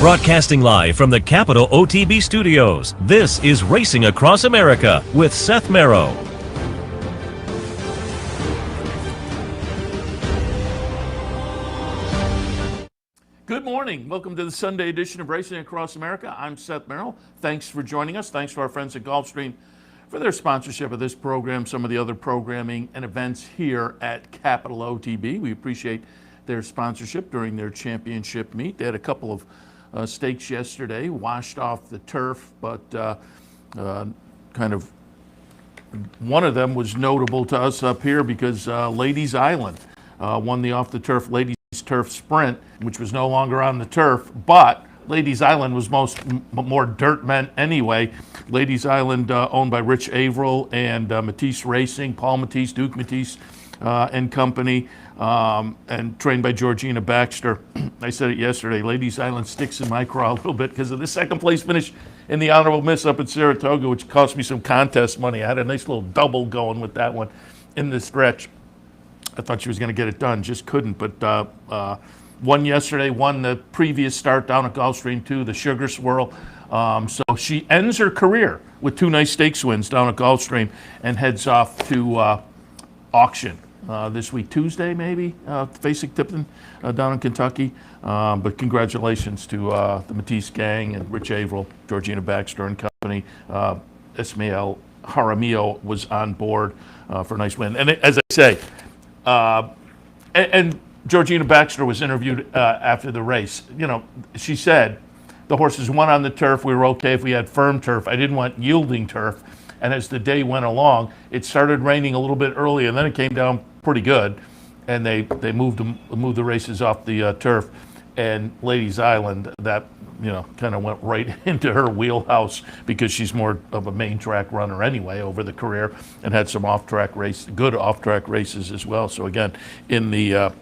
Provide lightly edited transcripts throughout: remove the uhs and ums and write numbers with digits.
Broadcasting live from the Capital OTB studios, this is Racing Across America with Seth Merrow. Good morning. Welcome to the Sunday edition of Racing Across America. I'm Seth Merrow. Thanks for joining us. Thanks to our friends at Gulfstream for their sponsorship of this program, some of the other programming and events here at Capital OTB. We appreciate their sponsorship during their championship meet. They had a couple of stakes yesterday, washed off the turf, but kind of one of them was notable to us up here because Ladies Island won the off the turf Ladies Turf Sprint, which was no longer on the turf, but Ladies Island was more dirt meant anyway. Ladies Island owned by Rich Averill and Matisse Racing, Paul Matisse, Duke Matisse and company, and trained by Georgina Baxter. I said it yesterday, Ladies Island sticks in my craw a little bit because of the second place finish in the Honorable Miss up at Saratoga, which cost me some contest money. I had a nice little double going with that one in the stretch. I thought she was going to get it done, just couldn't, but won yesterday, won the previous start down at Gulfstream too, the Sugar Swirl. So she ends her career with two nice stakes wins down at Gulfstream and heads off to auction this week, Tuesday maybe, facing Tipton down in Kentucky. But congratulations to the Matisse gang and Rich Averill, Georgina Baxter and company. Ismael Jaramillo was on board for a nice win. And as I say, and Georgina Baxter was interviewed after the race. You know, she said, the horses won on the turf. We were okay if we had firm turf. I didn't want yielding turf. And as the day went along, it started raining a little bit early, and then it came down pretty good. And they moved the races off the turf. And Ladies Island, that, you know, kind of went right into her wheelhouse because she's more of a main track runner anyway over the career, and had some good off-track races as well. So again, in the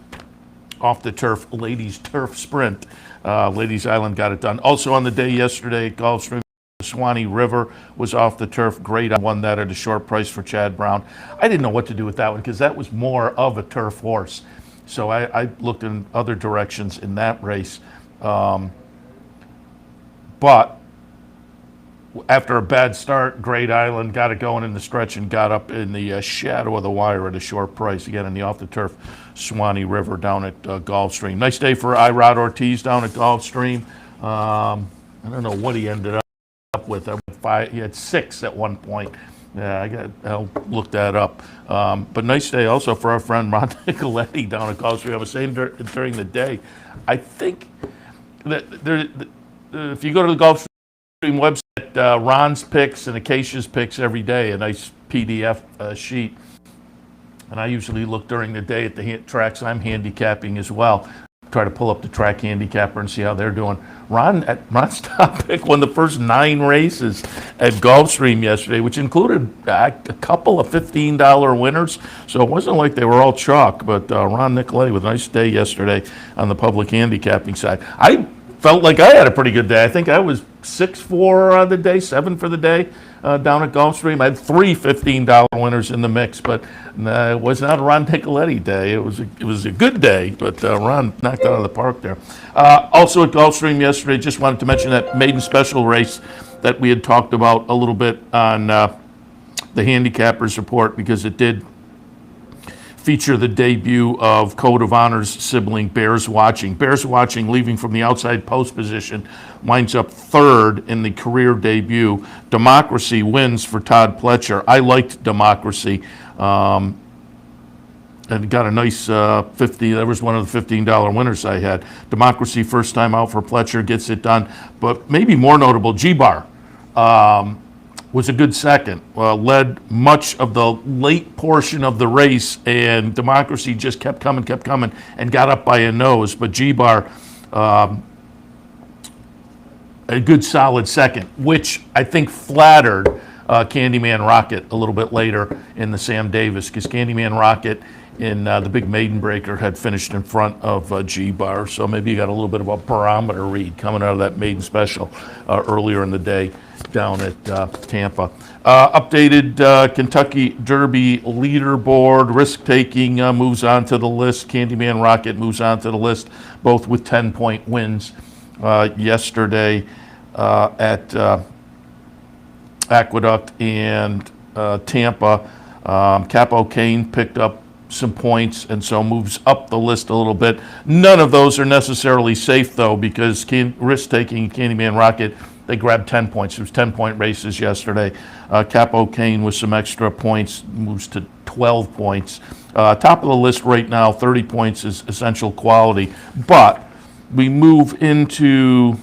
off the turf ladies turf sprint, Ladies Island got it done. Also on the day yesterday at Gulfstream, Swanee River was off the turf. Great. I won that at a short price for Chad Brown. I didn't know what to do with that one because that was more of a turf horse. So I looked in other directions in that race. But after a bad start, Great Island got it going in the stretch and got up in the shadow of the wire at a short price. Again, in the off-the-turf Swanee River down at Gulfstream. Nice day for Irod Ortiz down at Gulfstream. I don't know what he ended up with. He had 6 at one point. Yeah, I'll look that up. But nice day also for our friend Ron Nicoletti down at Gulfstream. I was saying during the day, I think that if you go to the Gulfstream website, Ron's picks and Acacia's picks every day, a nice PDF sheet. And I usually look during the day at the tracks I'm handicapping as well. Try to pull up the track handicapper and see how they're doing. Ron's top pick won the first 9 races at Gulfstream yesterday, which included a couple of $15 winners. So it wasn't like they were all chalk, but Ron Nicoletti with a nice day yesterday on the public handicapping side. I felt like I had a pretty good day. I think I was 6-4 on the day, 7 for the day down at Gulfstream. I had 3 $15 winners in the mix, but it was not a Ron Nicoletti day. It was a good day, but Ron knocked it out of the park there. Also at Gulfstream yesterday, just wanted to mention that maiden special race that we had talked about a little bit on the handicappers report, because it did feature the debut of Code of Honor's sibling, Bears Watching. Bears Watching, leaving from the outside post position, winds up 3rd in the career debut. Democracy wins for Todd Pletcher. I liked Democracy. And got a nice 50. That was one of the $15 winners I had. Democracy, first time out for Pletcher, gets it done. But maybe more notable, G-Bar was a good second. Led much of the late portion of the race, and Democracy just kept coming, and got up by a nose. But G-Bar, a good solid second, which I think flattered Candyman Rocket a little bit later in the Sam Davis, because Candyman Rocket in the big maiden breaker had finished in front of G-Bar. So maybe you got a little bit of a barometer read coming out of that maiden special earlier in the day down at Tampa. Updated Kentucky Derby leaderboard. Risk Taking moves on to the list. Candyman Rocket moves on to the list, both with 10-point wins yesterday at Aqueduct and Tampa. Capo Cane picked up some points and so moves up the list a little bit. None of those are necessarily safe though, because risk-taking Candyman Rocket, they grabbed 10 points. It was 10-point races yesterday. Capo Cane with some extra points moves to 12 points. Top of the list right now, 30 points is Essential Quality. But we move into,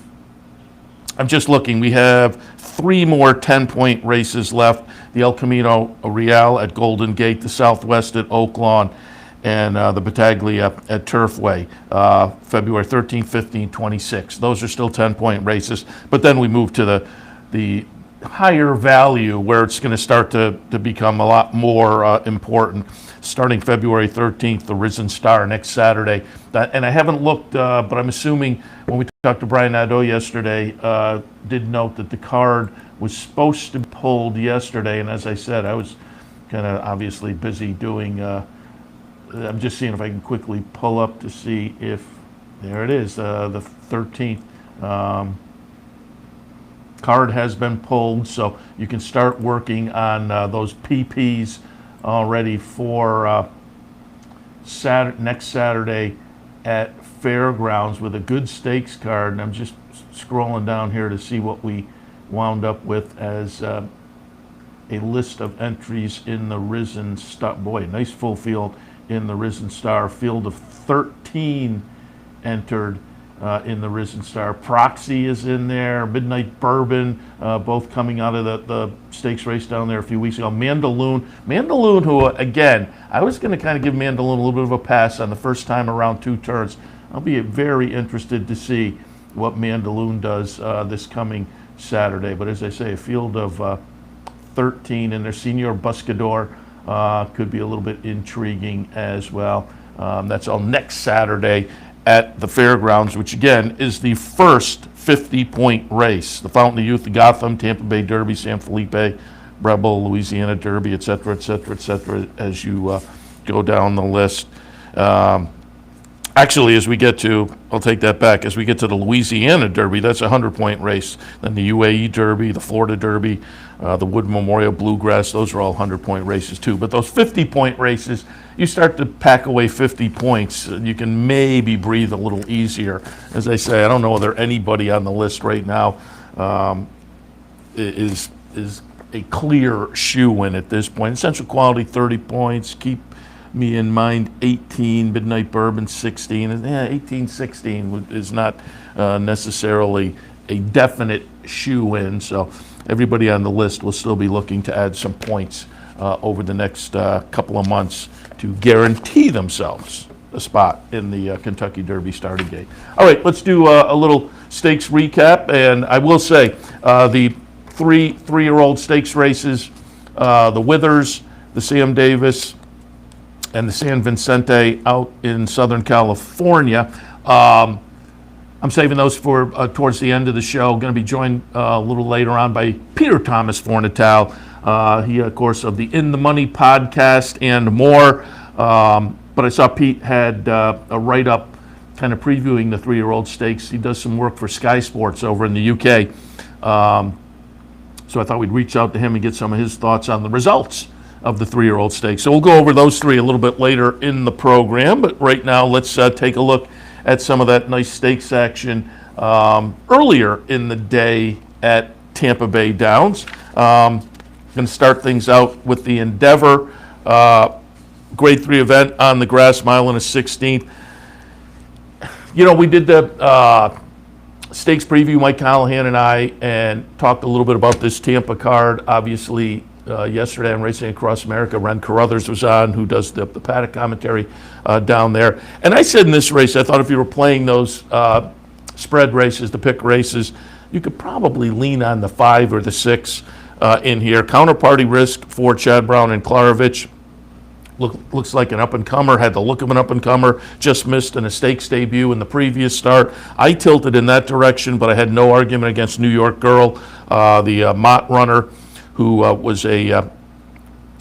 I'm just looking, we have 3 more 10-point races left. The El Camino Real at Golden Gate, the Southwest at Oaklawn, and the Battaglia at Turfway, February 13th, 15th, 26th. Those are still 10-point races. But then we move to the higher value where it's going to start to become a lot more important. Starting February 13th, the Risen Star next Saturday. And I haven't looked, but I'm assuming when we talked to Brian Nadeau yesterday, did note that the card was supposed to be pulled yesterday. And as I said, I was kind of obviously busy doing, I'm just seeing if I can quickly pull up to see if, there it is, the 13th. Card has been pulled, so you can start working on those PPs already for next Saturday at Fairgrounds with a good stakes card. And I'm just scrolling down here to see what we wound up with as a list of entries in the Risen Star. Boy, nice full field in the Risen Star. Field of 13 entered in the Risen Star. Proxy is in there, Midnight Bourbon, both coming out of the stakes race down there a few weeks ago. Mandaloon, who, again, I was going to kind of give Mandaloon a little bit of a pass on the first time around 2 turns. I'll be very interested to see what Mandaloon does this coming Saturday. But as I say, a field of 13 and their Senior Buscador could be a little bit intriguing as well. That's all next Saturday at the Fairgrounds, which again is the first 50-point race. The Fountain of Youth, the Gotham, Tampa Bay Derby, San Felipe, Rebel, Louisiana Derby, et cetera, as you go down the list. Actually, as we get to, I'll take that back, as we get to the Louisiana Derby, that's a 100-point race. Then the UAE Derby, the Florida Derby, the Wood Memorial Bluegrass, those are all 100-point races too. But those 50-point races, you start to pack away 50 points, you can maybe breathe a little easier. As I say, I don't know whether anybody on the list right now is a clear shoe-in at this point. Essential Quality, 30 points. Keep me in mind, 18. Midnight Bourbon, 16. 18, 16 is not necessarily a definite shoe-in, so everybody on the list will still be looking to add some points over the next couple of months to guarantee themselves a spot in the Kentucky Derby starting gate. All right, let's do a little stakes recap. And I will say the three-year-old stakes races, the Withers, the Sam Davis, and the San Vicente out in Southern California. I'm saving those for towards the end of the show. Going to be joined a little later on by Peter Thomas Fornatale. He, of course, of the In the Money podcast and more. But I saw Pete had a write-up kind of previewing the three-year-old stakes. He does some work for Sky Sports over in the UK. So I thought we'd reach out to him and get some of his thoughts on the results of the three-year-old stakes. So we'll go over those three a little bit later in the program. But right now, let's take a look at some of that nice stakes action earlier in the day at Tampa Bay Downs. Going to start things out with the Endeavor Grade 3 event on the grass, mile and a 16th. You know, we did the stakes preview, Mike Callahan and I, and talked a little bit about this Tampa card. Obviously, yesterday on Racing Across America, Ren Carruthers was on, who does the paddock commentary down there. And I said in this race, I thought if you were playing those spread races, the pick races, you could probably lean on the 5 or the 6 in here. Counterparty risk for Chad Brown and Klarovich. Looks like an up-and-comer, had the look of an up-and-comer, just missed an stakes debut in the previous start. I tilted in that direction, but I had no argument against New York Girl, the Mott runner, who was a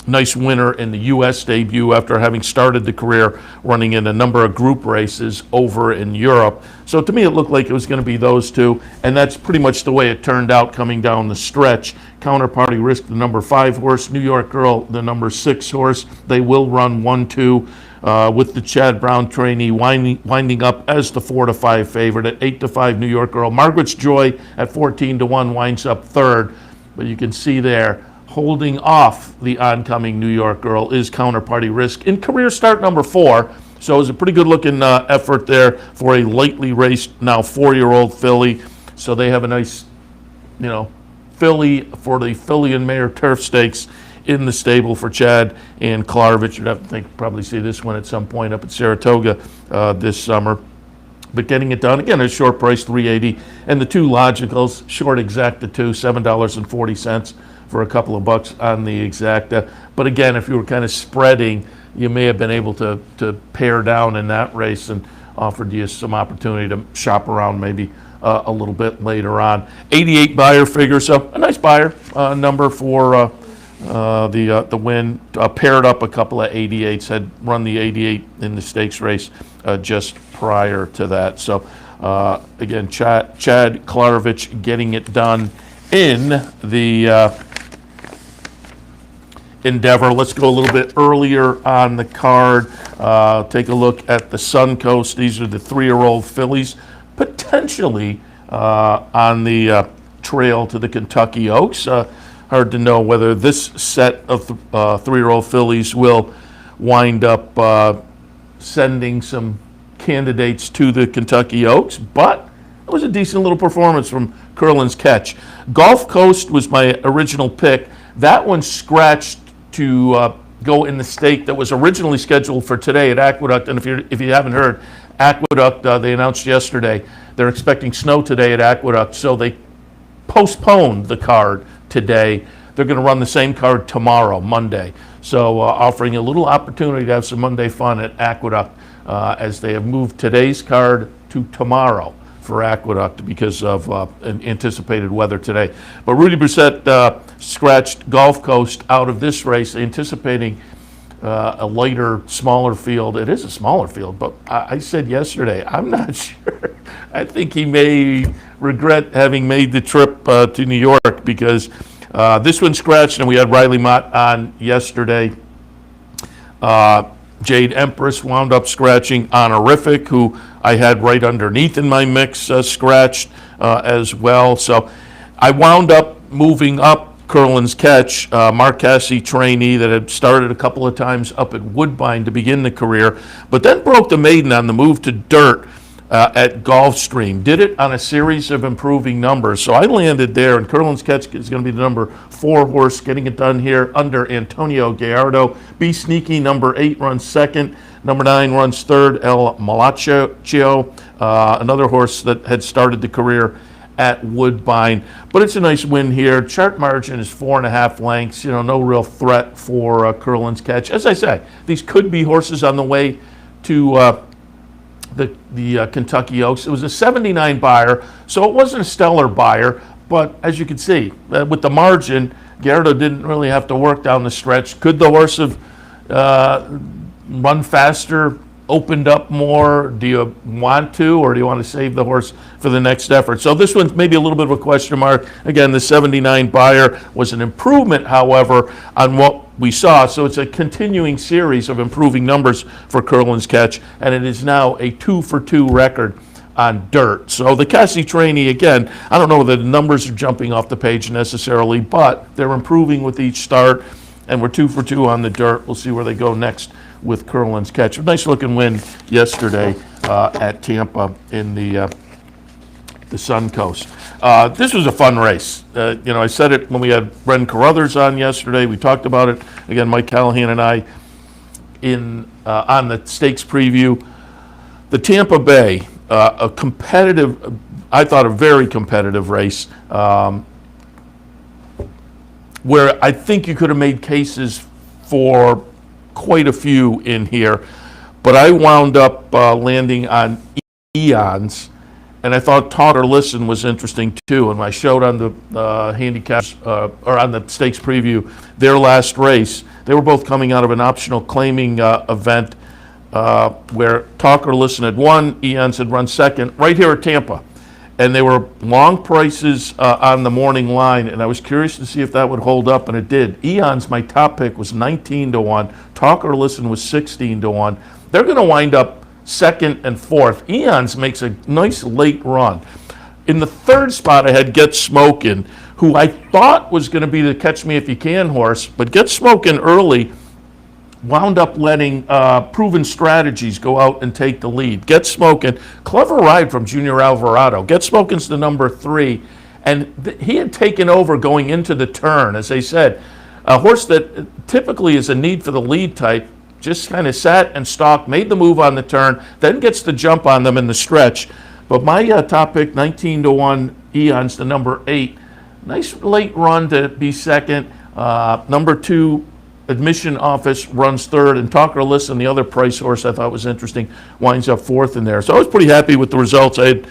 nice winner in the U.S. debut after having started the career running in a number of group races over in Europe. So to me, it looked like it was going to be those two, and that's pretty much the way it turned out coming down the stretch. Counterparty Risk, the number 5 horse, New York Girl, the number 6 horse. They will run 1-2 with the Chad Brown trainee winding up as the 4-5 favorite at 8-5 New York Girl. Margaret's Joy at 14-1 winds up third, but you can see there, holding off the oncoming New York Girl is Counterparty Risk in career start number 4. So it was a pretty good looking effort there for a lightly raced, now 4-year-old filly. So they have a nice, filly for the Filly and Mayor Turf Stakes in the stable for Chad and Klarovich. You'd have to probably see this one at some point up at Saratoga this summer. But getting it done, again, at a short price, $380. And the two logicals, short exacta two, $7.40 for a couple of bucks on the exacta. But again, if you were kind of spreading, you may have been able to pare down in that race and offered you some opportunity to shop around maybe a little bit later on. 88 buyer figure, so a nice buyer number for the win. Paired up a couple of 88s, had run the 88 in the stakes race just prior to that. So again, Chad Klarovich getting it done in the Endeavor. Let's go a little bit earlier on the card. Take a look at the Suncoast. These are the 3-year-old fillies, potentially on the trail to the Kentucky Oaks. Hard to know whether this set of 3-year-old fillies will wind up sending some candidates to the Kentucky Oaks, but it was a decent little performance from Curlin's Catch. Gulf Coast was my original pick. That one scratched to go in the stake that was originally scheduled for today at Aqueduct. And if you haven't heard, Aqueduct, they announced yesterday they're expecting snow today at Aqueduct, so they postponed the card today. They're going to run the same card tomorrow, Monday. So offering a little opportunity to have some Monday fun at Aqueduct as they have moved today's card to tomorrow for Aqueduct because of anticipated weather today. But Rudy Brissett scratched Gulf Coast out of this race, anticipating a lighter, smaller field. It is a smaller field, but I said yesterday, I'm not sure. I think he may regret having made the trip to New York because this one scratched, and we had Riley Mott on yesterday. Jade Empress wound up scratching. Honorific, who I had right underneath in my mix, scratched as well. So I wound up moving up Curlin's Catch, Mark Cassey trainee that had started a couple of times up at Woodbine to begin the career, but then broke the maiden on the move to dirt at Gulfstream. Did it on a series of improving numbers. So I landed there, and Curlin's Catch is going to be the number 4 horse, getting it done here under Antonio Gallardo. Be Sneaky, number 8, runs second. Number 9 runs third, El Malacho, another horse that had started the career at Woodbine. But it's a nice win here. Chart margin is 4.5 lengths. No real threat for Curlin's Catch. As I say, these could be horses on the way to the Kentucky Oaks. It was a 79 buyer, so it wasn't a stellar buyer, but as you can see, with the margin, Gallardo didn't really have to work down the stretch. Could the horse have run faster, opened up more? Do you want to, or do you want to save the horse for the next effort? So this one's maybe a little bit of a question mark. Again, the 79 buyer was an improvement, however, on what we saw. So it's a continuing series of improving numbers for Curlin's Catch, and it is now a 2-for-2 record on dirt. So the Cassey trainee, again, I don't know whether the numbers are jumping off the page necessarily, but they're improving with each start, and we're 2-for-2 on the dirt. We'll see where they go next with Curlin's Catch. A nice looking win yesterday at Tampa in the Suncoast. This was a fun race. I said it when we had Bren Carruthers on yesterday. We talked about it. Again, Mike Callahan and I on the stakes preview. The Tampa Bay, a competitive, I thought a very competitive race, where I think you could have made cases for quite a few in here, but I wound up landing on Eons And I thought Taught or Listen was interesting too. And I showed on the handicaps, or on the stakes preview, their last race. They were both coming out of an optional claiming event where Talk or Listen had won, Eons had run second, right here at Tampa. And they were long prices on the morning line, and I was curious to see if that would hold up, and it did. Eons, my top pick, was 19 to 1. Talk or Listen was 16 to 1. They're going to wind up second and fourth. Eons makes a nice late run. In the third spot, I had Get Smokin', who I thought was going to be the Catch Me If You Can horse, but Get Smokin' early wound up letting Proven Strategies go out and take the lead. Get Smokin', clever ride from Junior Alvarado. Get Smokin's the number 3, and he had taken over going into the turn. As I said, a horse that typically is a need for the lead type, just kind of sat and stalked, made the move on the turn, then gets the jump on them in the stretch. But my top pick, 19 to 1, Eons, the number 8. Nice late run to be second. Number 2, Admission Office runs third, and Talk or Listen, the other price horse I thought was interesting, winds up fourth in there. So I was pretty happy with the results. I had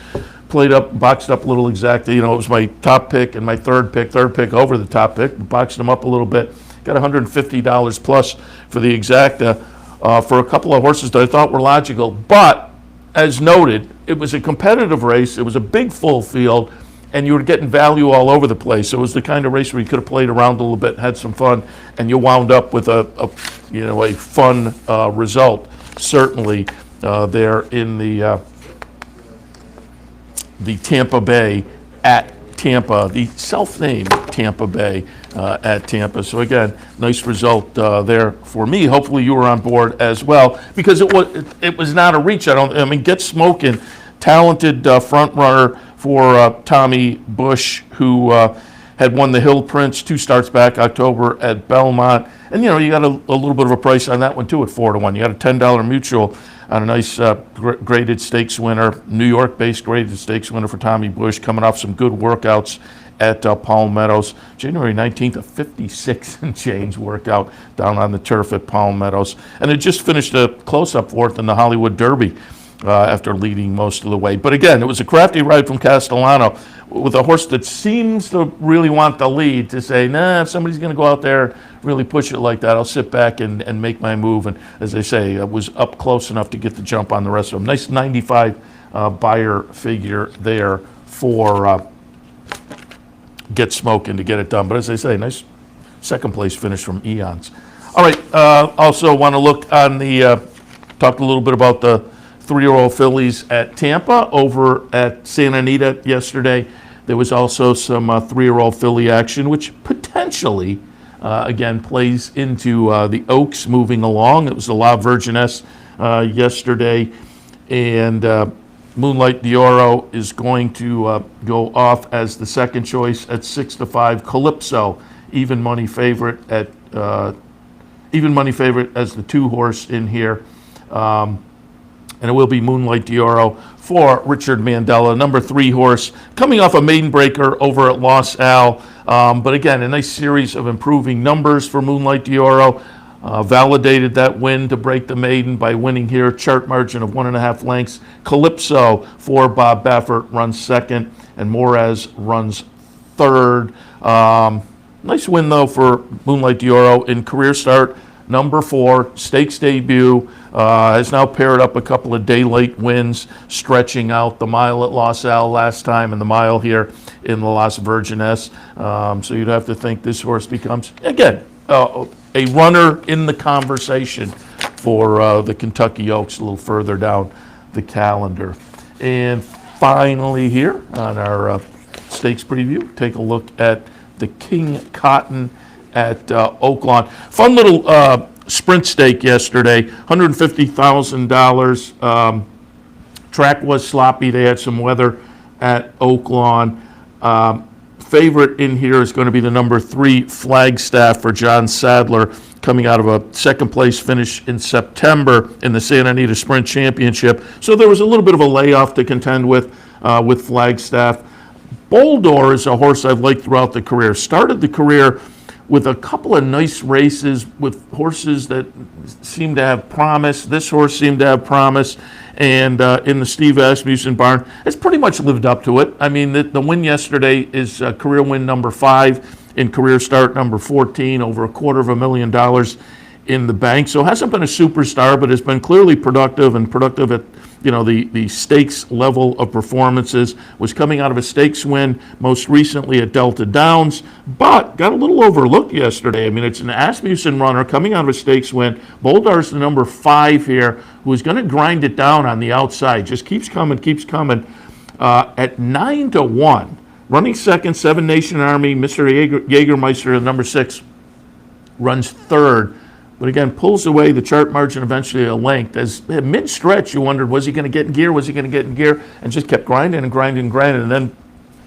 played up, boxed up a little exactly. You know, it was my top pick and my third pick over the top pick, boxed them up a little bit. Got $150 plus for the exacta for a couple of horses that I thought were logical. But as noted, it was a competitive race. It was a big full field, and you were getting value all over the place. So it was the kind of race where you could have played around a little bit, had some fun, and you wound up with a fun result. Certainly there in the Tampa Bay at Tampa, the self-named Tampa Bay at Tampa. So again, nice result there for me. Hopefully you were on board as well, because it was not a reach. I mean, Get Smokin', talented front runner for Tommy Bush, who had won the Hill Prince 2 starts back October at Belmont. And you know, you got a little bit of a price on that one too at 4 to 1. You got a $10 mutual on a nice graded stakes winner, New York-based graded stakes winner for Tommy Bush, coming off some good workouts at Palm Meadows. January 19th, a 56 and change workout down on the turf at Palm Meadows. And it just finished a close-up fourth in the Hollywood Derby after leading most of the way. But again, it was a crafty ride from Castellano with a horse that seems to really want the lead, to say, nah, if somebody's going to go out there really push it like that, I'll sit back and make my move. And as I say, I was up close enough to get the jump on the rest of them. Nice 95 buyer figure there for Get Smokin' to get it done. But as I say, nice second place finish from Eons. All right, also want to look on the, talked a little bit about the 3-year-old fillies at Tampa. Over at Santa Anita yesterday, there was also some 3-year-old filly action, which potentially, again, plays into the Oaks moving along. It was the La Virginess yesterday, and Moonlight D'Oro is going to go off as the second choice at 6 to 5. Calypso, even money favorite as the 2-horse in here. And it will be Moonlight D'Oro for Richard Mandela, number 3 horse, coming off a maiden breaker over at Los Al. But again, a nice series of improving numbers for Moonlight D'Oro. Validated that win to break the maiden by winning here, chart margin of 1.5 lengths. Calypso for Bob Baffert runs second, and Moraz runs third. Nice win, though, for Moonlight D'Oro in career start, number 4, stakes debut. Has now paired up a couple of day-late wins, stretching out the mile at Los Al last time and the mile here in the Las Virgenes. So you'd have to think this horse becomes, again, a runner in the conversation for the Kentucky Oaks a little further down the calendar. And finally here on our stakes preview, take a look at the King Cotton at Oaklawn. Fun little sprint stake yesterday, $150,000. Track was sloppy. They had some weather at Oaklawn. Favorite in here is going to be the number 3 Flagstaff for John Sadler, coming out of a second place finish in September in the Santa Anita Sprint Championship. So there was a little bit of a layoff to contend with Flagstaff. Boldor is a horse I've liked throughout the career. Started the career with a couple of nice races with horses that seem to have promise. This horse seemed to have promise. And in the Steve Asmussen barn, it's pretty much lived up to it. I mean, the win yesterday is career win number 5 in career start number 14, over $250,000 in the bank. So hasn't been a superstar, but has been clearly productive and productive at the stakes level of performances. Was coming out of a stakes win most recently at Delta Downs, but got a little overlooked yesterday. I mean, it's an Asmussen runner coming out of a stakes win. Boldar's the number 5 here, who's going to grind it down on the outside. Just keeps coming. At 9-1, running second, Seven Nation Army. Mr. Jägermeister, the number 6, runs third. But again, pulls away the chart margin eventually a length. As mid-stretch, you wondered, was he going to get in gear? And just kept grinding, and then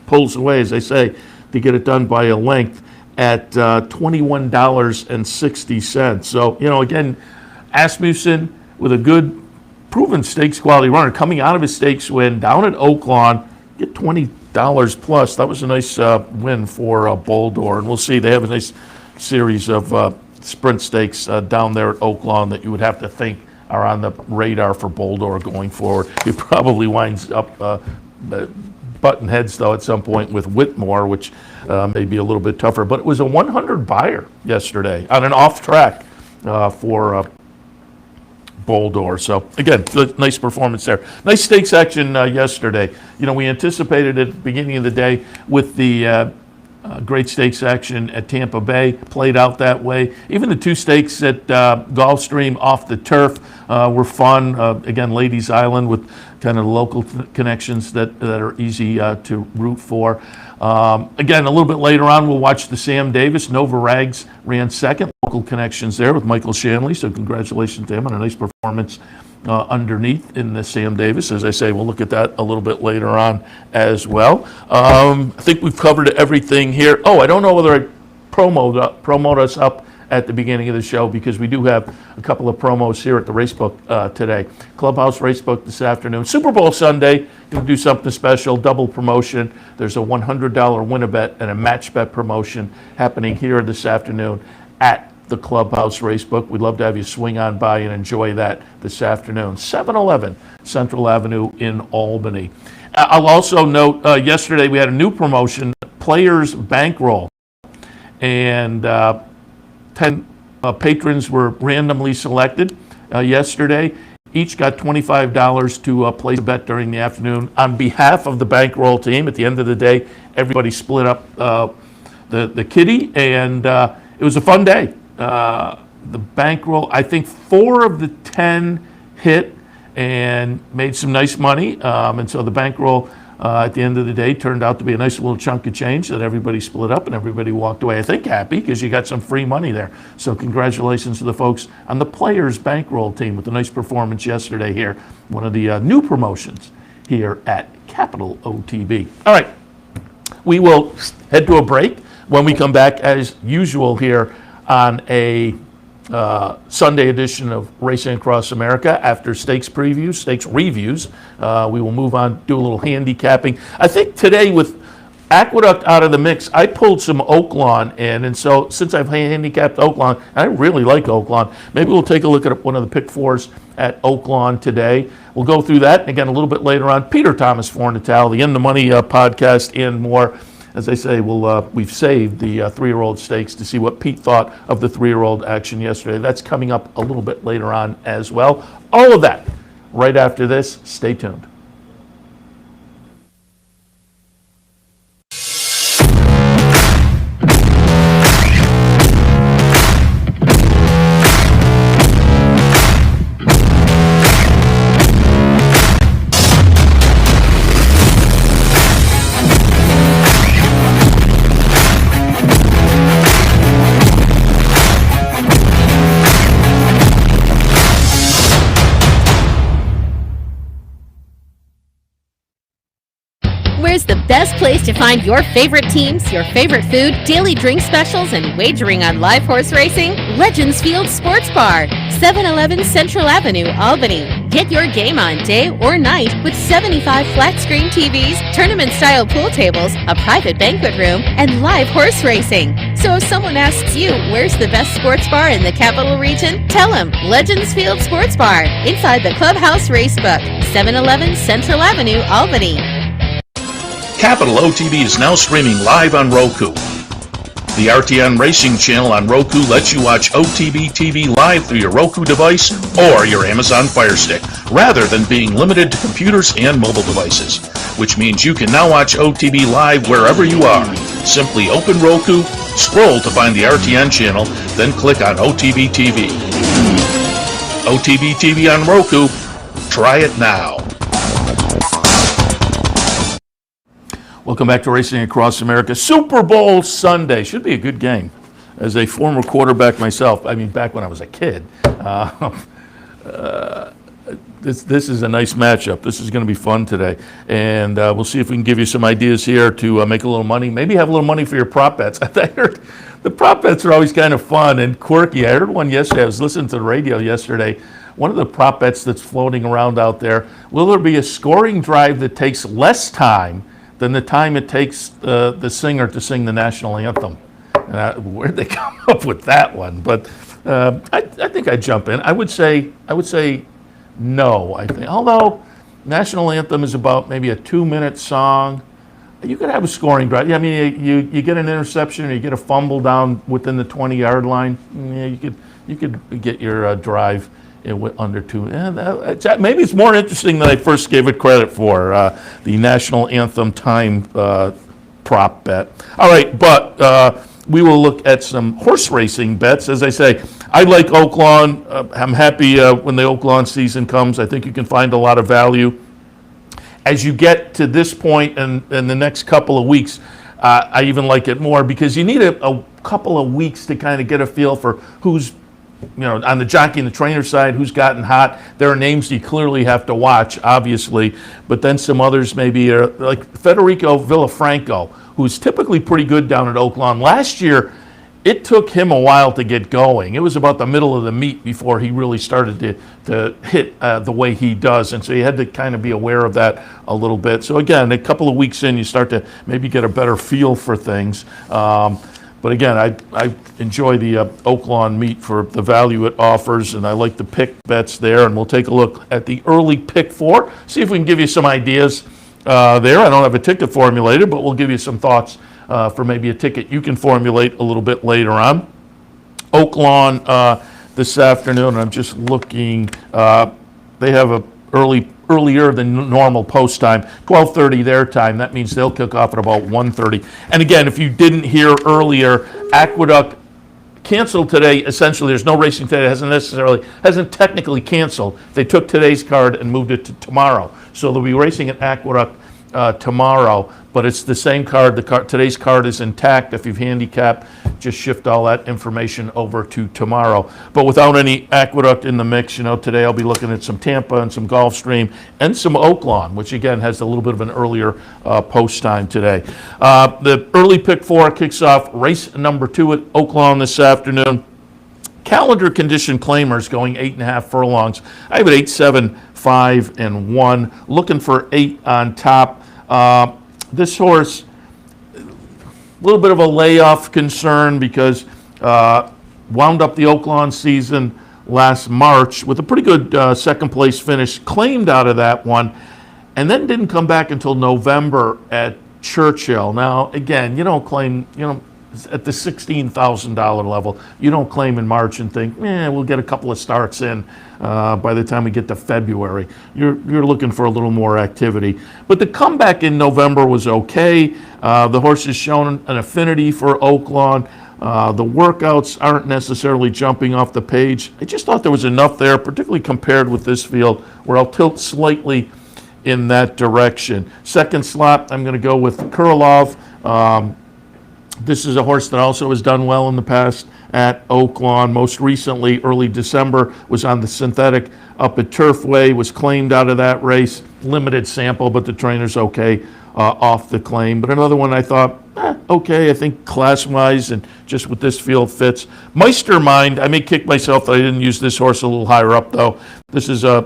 pulls away, as I say, to get it done by a length at $21.60. So, again, Asmussen with a good, proven stakes quality runner coming out of his stakes win down at Oaklawn, get $20 plus. That was a nice win for Boldor. And we'll see, they have a nice series of sprint stakes down there at Oaklawn that you would have to think are on the radar for Boldor going forward. He probably winds up button heads, though, at some point with Whitmore, which may be a little bit tougher. But it was a 100 buyer yesterday on an off track for Boldor. So, again, nice performance there. Nice stakes action yesterday. We anticipated at the beginning of the day with the great stakes action at Tampa Bay, played out that way. Even the 2 stakes at Gulfstream off the turf were fun. Again, Ladies Island with kind of local connections that are easy to root for. Again, a little bit later on, we'll watch the Sam Davis. Nova Rags ran second. Local connections there with Michael Shanley, so congratulations to him on a nice performance underneath in the Sam Davis. As I say, we'll look at that a little bit later on as well. I think we've covered everything here. Oh, I don't know whether I promote us up at the beginning of the show, because we do have a couple of promos here at the Racebook today. Clubhouse Racebook this afternoon. Super Bowl Sunday, going to do something special, double promotion. There's a $100 win-a-bet and a match bet promotion happening here this afternoon at the Clubhouse Racebook. We'd love to have you swing on by and enjoy that this afternoon. 711 Central Avenue in Albany. I'll also note, yesterday we had a new promotion, Players Bankroll. And 10 patrons were randomly selected yesterday. Each got $25 to place a bet during the afternoon on behalf of the bankroll team. At the end of the day, everybody split up the kitty, and it was a fun day. The bankroll, I think 4 of the 10 hit and made some nice money. And so the bankroll at the end of the day turned out to be a nice little chunk of change that everybody split up and everybody walked away, I think, happy, because you got some free money there. So congratulations to the folks on the Players Bankroll team with a nice performance yesterday here. One of the new promotions here at Capital OTB. All right, we will head to a break. When we come back, as usual here on a Sunday edition of Racing Across America, after stakes previews, stakes reviews, we will move on, do a little handicapping. I think today, with Aqueduct out of the mix, I pulled some Oaklawn in, and so since I've handicapped Oaklawn, I really like Oaklawn, maybe we'll take a look at one of the pick 4s at Oaklawn today. We'll go through that, and again, a little bit later on, Peter Thomas Fornatale, the In the Money podcast, and more. As I say, we've saved the 3-year-old stakes to see what Pete thought of the 3-year-old action yesterday. That's coming up a little bit later on as well. All of that right after this. Stay tuned. Where's the best place to find your favorite teams, your favorite food, daily drink specials, and wagering on live horse racing? Legends Field Sports Bar, 711 Central Avenue, Albany. Get your game on day or night with 75 flat-screen TVs, tournament-style pool tables, a private banquet room, and live horse racing. So if someone asks you, where's the best sports bar in the capital region? Tell them Legends Field Sports Bar, inside the Clubhouse Racebook, 711 Central Avenue, Albany. Capital OTB is now streaming live on Roku. The RTN Racing channel on Roku lets you watch OTB TV live through your Roku device or your Amazon Fire Stick, rather than being limited to computers and mobile devices, which means you can now watch OTB live wherever you are. Simply open Roku, scroll to find the RTN channel, then click on OTB TV. OTB TV on Roku. Try it now. Welcome back to Racing Across America. Super Bowl Sunday. Should be a good game. As a former quarterback myself, I mean, back when I was a kid, this is a nice matchup. This is going to be fun today. And we'll see if we can give you some ideas here to make a little money. Maybe have a little money for your prop bets. I heard the prop bets are always kind of fun and quirky. I heard one yesterday. I was listening to the radio yesterday. One of the prop bets that's floating around out there, will there be a scoring drive that takes less time than the time it takes the singer to sing the national anthem? Where'd they come up with that one? But I think I'd jump in. I would say no. I think, although national anthem is about maybe a 2-minute song, you could have a scoring drive. Yeah, I mean, you get an interception or you get a fumble down within the 20-yard line. Yeah, you could get your drive under 2. Maybe it's more interesting than I first gave it credit for, the national anthem time prop bet. All right, but we will look at some horse racing bets. As I say, I like Oaklawn. I'm happy when the Oaklawn season comes. I think you can find a lot of value. As you get to this point and the next couple of weeks, I even like it more because you need a couple of weeks to kind of get a feel for who's, on the jockey and the trainer side, who's gotten hot. There are names you clearly have to watch, obviously, but then some others maybe are like Federico Villafranco, who's typically pretty good down at Oaklawn. Last year, it took him a while to get going. It was about the middle of the meet before he really started to hit the way he does, and so you had to kind of be aware of that a little bit. So again, a couple of weeks in, you start to maybe get a better feel for things. But again, I enjoy the Oaklawn meet for the value it offers, and I like the pick bets there. And we'll take a look at the early pick 4, see if we can give you some ideas there. I don't have a ticket formulated, but we'll give you some thoughts for maybe a ticket you can formulate a little bit later on. Oaklawn this afternoon, I'm just looking, they have a earlier than normal post time, 12:30 their time. That means they'll kick off at about 1:30. And again, if you didn't hear earlier, Aqueduct canceled today. Essentially, there's no racing today. It hasn't technically canceled. They took today's card and moved it to tomorrow. So they'll be racing at Aqueduct tomorrow, but it's the same card. Today's card is intact. If you've handicapped, just shift all that information over to tomorrow. But without any Aqueduct in the mix, today I'll be looking at some Tampa and some Gulfstream and some Oaklawn, which again has a little bit of an earlier post time today. The early pick 4 kicks off race number 2 at Oaklawn this afternoon. Calendar condition claimers going 8.5 furlongs. I have it 8, 7, 5, and 1. Looking for 8 on top. This horse, a little bit of a layoff concern because wound up the Oaklawn season last March with a pretty good second place finish, claimed out of that one, and then didn't come back until November at Churchill. Now, again, you don't claim, at the $16,000 level, you don't claim in March and think, we'll get a couple of starts in by the time we get to February. You're looking for a little more activity. But the comeback in November was okay. The horse has shown an affinity for Oaklawn. The workouts aren't necessarily jumping off the page. I just thought there was enough there, particularly compared with this field, where I'll tilt slightly in that direction. Second slot, I'm going to go with Kurlov. This is a horse that also has done well in the past at Oaklawn. Most recently, early December, was on the synthetic up at Turfway, was claimed out of that race. Limited sample, but the trainer's okay off the claim. But another one I thought, okay, I think class-wise and just with this field fits. Meistermind, I may kick myself that I didn't use this horse a little higher up, though. This is a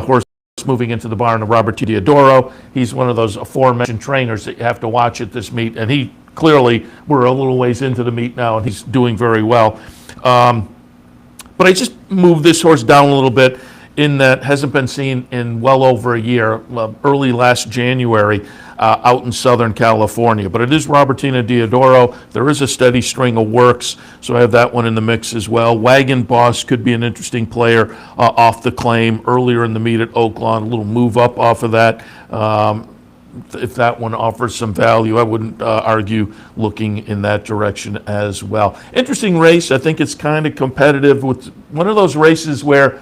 horse moving into the barn of Robert T. Diodoro. He's one of those aforementioned trainers that you have to watch at this meet, and he clearly we're a little ways into the meet now, and he's doing very well. But I just moved this horse down a little bit in that hasn't been seen in well over a year, early last January, out in Southern California. But it is Robertina Diodoro. There is a steady string of works, so I have that one in the mix as well. Wagon Boss could be an interesting player off the claim earlier in the meet at Oaklawn, a little move up off of that. If that one offers some value, I wouldn't argue looking in that direction as well. Interesting race. I think it's kind of competitive, with one of those races where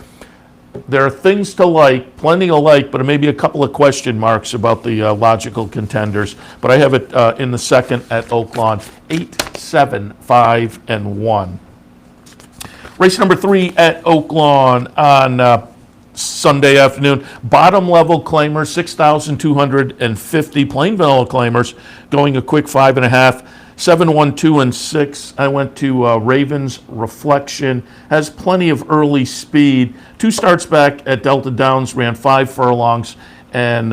there are things to like, plenty to like, but maybe a couple of question marks about the logical contenders. But I have it in the second at Oaklawn, 8, 7, 5, and 1. Race number 3 at Oaklawn on Sunday afternoon. Bottom level claimers, 6,250. Plain vanilla claimers going a quick 5.5. 7, 1, 2, and 6. I went to Ravens Reflection. Has plenty of early speed. 2 starts back at Delta Downs, ran 5 furlongs, and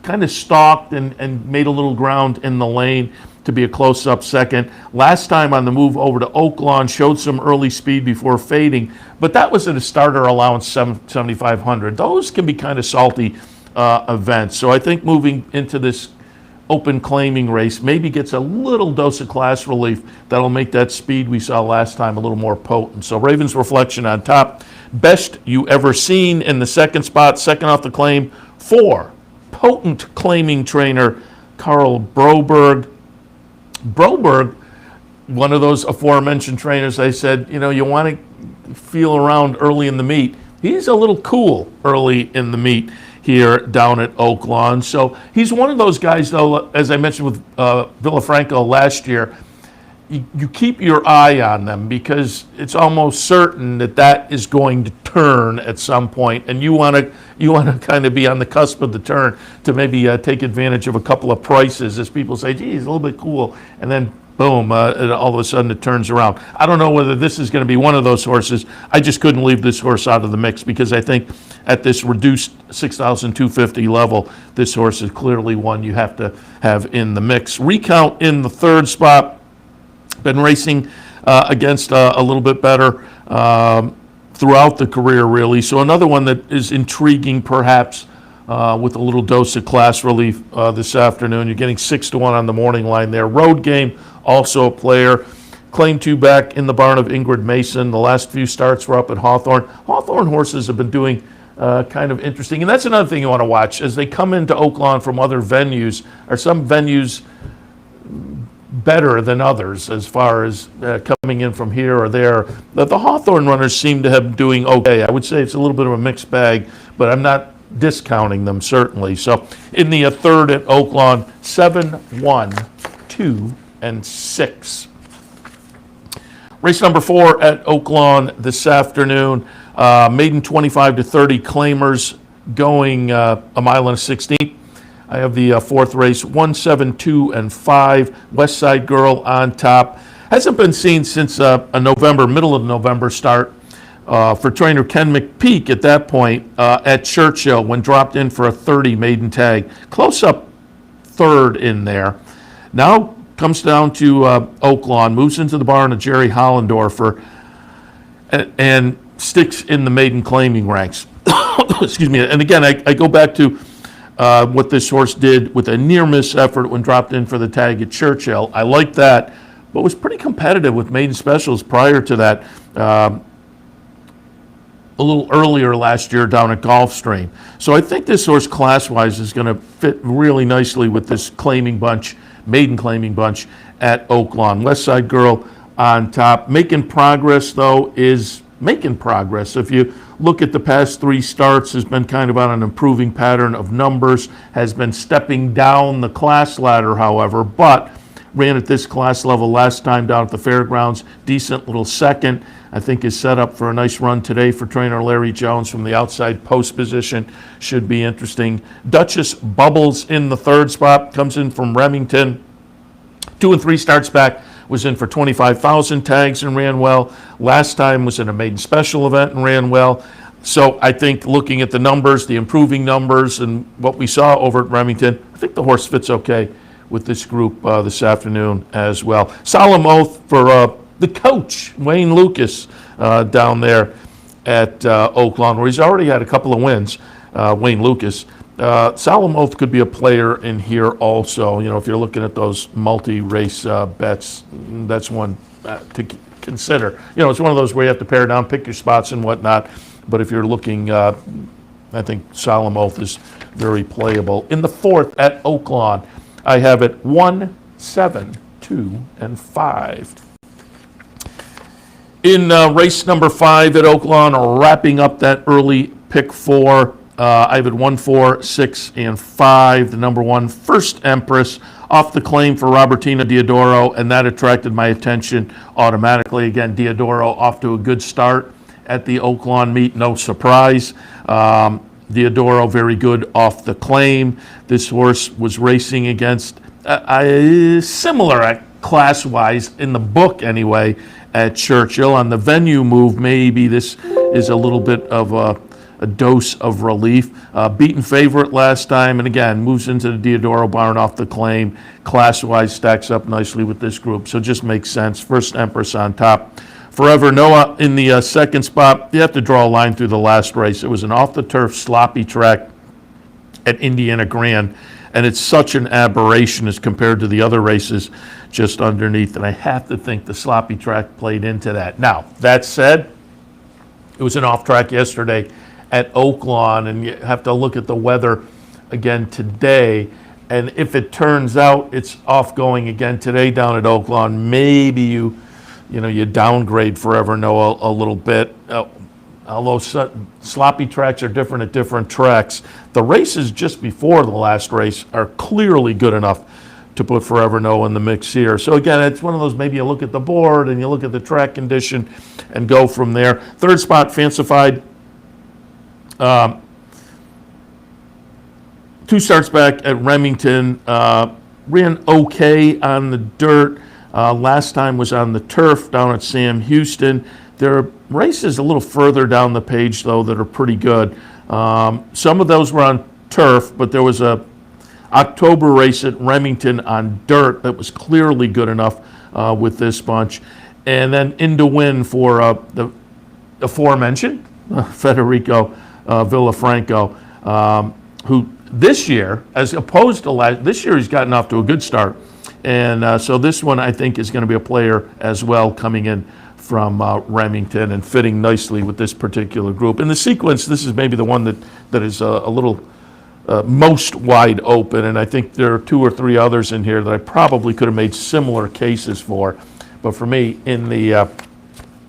kind of stalked and made a little ground in the lane to be a close-up second. Last time on the move over to Oaklawn, showed some early speed before fading, but that was at a starter allowance 7,500. Those can be kind of salty events. So I think moving into this open claiming race maybe gets a little dose of class relief that'll make that speed we saw last time a little more potent. So Ravens Reflection on top. Best You Ever Seen in the second spot, second off the claim, 4. Potent claiming trainer Carl Broberg. Broberg, one of those aforementioned trainers, I said, you want to feel around early in the meet. He's a little cool early in the meet here down at Oaklawn. So he's one of those guys, though, as I mentioned with Villafranco last year, you keep your eye on them because it's almost certain that is going to turn at some point, and you want to kind of be on the cusp of the turn to maybe take advantage of a couple of prices as people say, gee, he's a little bit cool, and then boom, and all of a sudden it turns around. I don't know whether this is going to be one of those horses. I just couldn't leave this horse out of the mix because I think at this reduced 6,250 level, this horse is clearly one you have to have in the mix. Recount in the third spot. Been racing against a little bit better throughout the career, really. So another one that is intriguing, perhaps, with a little dose of class relief this afternoon. You're getting 6-1 on the morning line there. Road Game, also a player. Claim 2 back in the barn of Ingrid Mason. The last few starts were up at Hawthorne. Hawthorne horses have been doing kind of interesting. And that's another thing you want to watch. As they come into Oaklawn from other venues, are some venues better than others as far as coming in from here or there? The Hawthorne runners seem to have doing okay. I would say it's a little bit of a mixed bag, but I'm not discounting them, certainly. So in the third at Oaklawn, 7, 1, 2, and 6. Race number 4 at Oaklawn this afternoon. Maiden 25 to 30 claimers going a mile and a 16th. I have the fourth race, 1, 7, 2, and 5. West Side Girl on top. Hasn't been seen since a middle of November start for trainer Ken McPeak at that point at Churchill when dropped in for a 30 maiden tag. Close up third in there. Now comes down to Oaklawn, moves into the barn of Jerry Hollendorfer and sticks in the maiden claiming ranks. Excuse me. And again, I go back to what this horse did with a near-miss effort when dropped in for the tag at Churchill. I like that, but was pretty competitive with maiden specials prior to that a little earlier last year down at Gulfstream. So I think this horse class-wise is going to fit really nicely with this claiming bunch, maiden claiming bunch at Oaklawn. West Side Girl on top. Making progress, though, is making progress. If you look at the past 3 starts, has been kind of on an improving pattern of numbers, has been stepping down the class ladder, however, but ran at this class level last time down at the fairgrounds. Decent little second. I think is set up for a nice run today for trainer Larry Jones from the outside post position. Should be interesting. Duchess Bubbles in the third spot, comes in from Remington. 2 and 3 starts back, was in for 25,000 tags and ran well. Last time was in a maiden special event and ran well. So I think looking at the numbers, the improving numbers, and what we saw over at Remington, I think the horse fits okay with this group this afternoon as well. Solemn oath for the coach, Wayne Lucas, down there at Oaklawn, where he's already had a couple of wins, Wayne Lucas. Solemn oath could be a player in here also. You know, if you're looking at those multi-race bets, that's one to consider. You know, it's one of those where you have to pare down, pick your spots and whatnot. But if you're looking, I think Solemn Oath is very playable. In the fourth at Oaklawn, I have it 1, 7, 2, and 5. In race number 5 at Oaklawn, wrapping up that early pick 4, I have it 1, 4, 6, and 5. The number 1, First Empress, off the claim for Robertina Diodoro, and that attracted my attention automatically. Again, Diodoro off to a good start at the Oaklawn meet, no surprise. Diodoro very good off the claim. This horse was racing against similar class-wise, in the book anyway, at Churchill. On the venue move, maybe this is a little bit of a dose of relief. Beaten favorite last time, and again, moves into the Diodoro barn off the claim. Class-wise, stacks up nicely with this group, so just makes sense. First Empress on top. Forever Noah in the second spot. You have to draw a line through the last race. It was an off-the-turf sloppy track at Indiana Grand, and it's such an aberration as compared to the other races just underneath, and I have to think the sloppy track played into that. Now, that said, it was an off track yesterday at Oaklawn, and you have to look at the weather again today, and if it turns out it's off going again today down at Oaklawn, maybe you downgrade Forever Noah a little bit. Although sloppy tracks are different at different tracks, the races just before the last race are clearly good enough to put Forever Noah in the mix here. So again, it's one of those, maybe you look at the board and you look at the track condition and go from there. Third spot, Fancified. 2 starts back at Remington. Ran okay on the dirt. Last time was on the turf down at Sam Houston. There are races a little further down the page, though, that are pretty good. Some of those were on turf, but there was a October race at Remington on dirt that was clearly good enough with this bunch. And then in to win for the aforementioned Federico Villafranco, who this year, as opposed to this year, he's gotten off to a good start. And so this one, I think, is going to be a player as well coming in from Remington and fitting nicely with this particular group. In the sequence, this is maybe the one that is a little most wide open, and I think there are 2 or 3 others in here that I probably could have made similar cases for. But for me, in the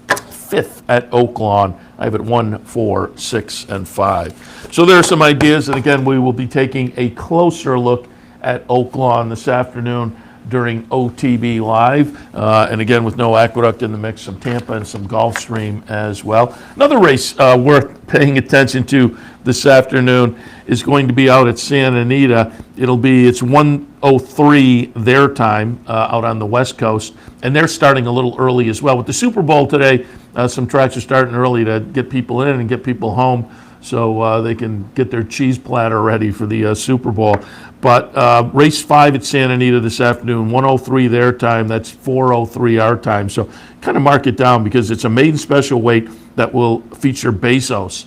5th at Oaklawn, I have it 1, 4, 6, and 5. So there are some ideas, and again, we will be taking a closer look at Oaklawn this afternoon during OTB Live, and again with no Aqueduct in the mix, some Tampa and some Gulfstream as well. Another race worth paying attention to this afternoon is going to be out at Santa Anita. It's 1:03 their time out on the West Coast, and they're starting a little early as well. With the Super Bowl today, some tracks are starting early to get people in and get people home, so they can get their cheese platter ready for the Super Bowl. But race 5 at Santa Anita this afternoon, 1:03 their time, that's 4:03 our time. So kind of mark it down because it's a maiden special weight that will feature Bezos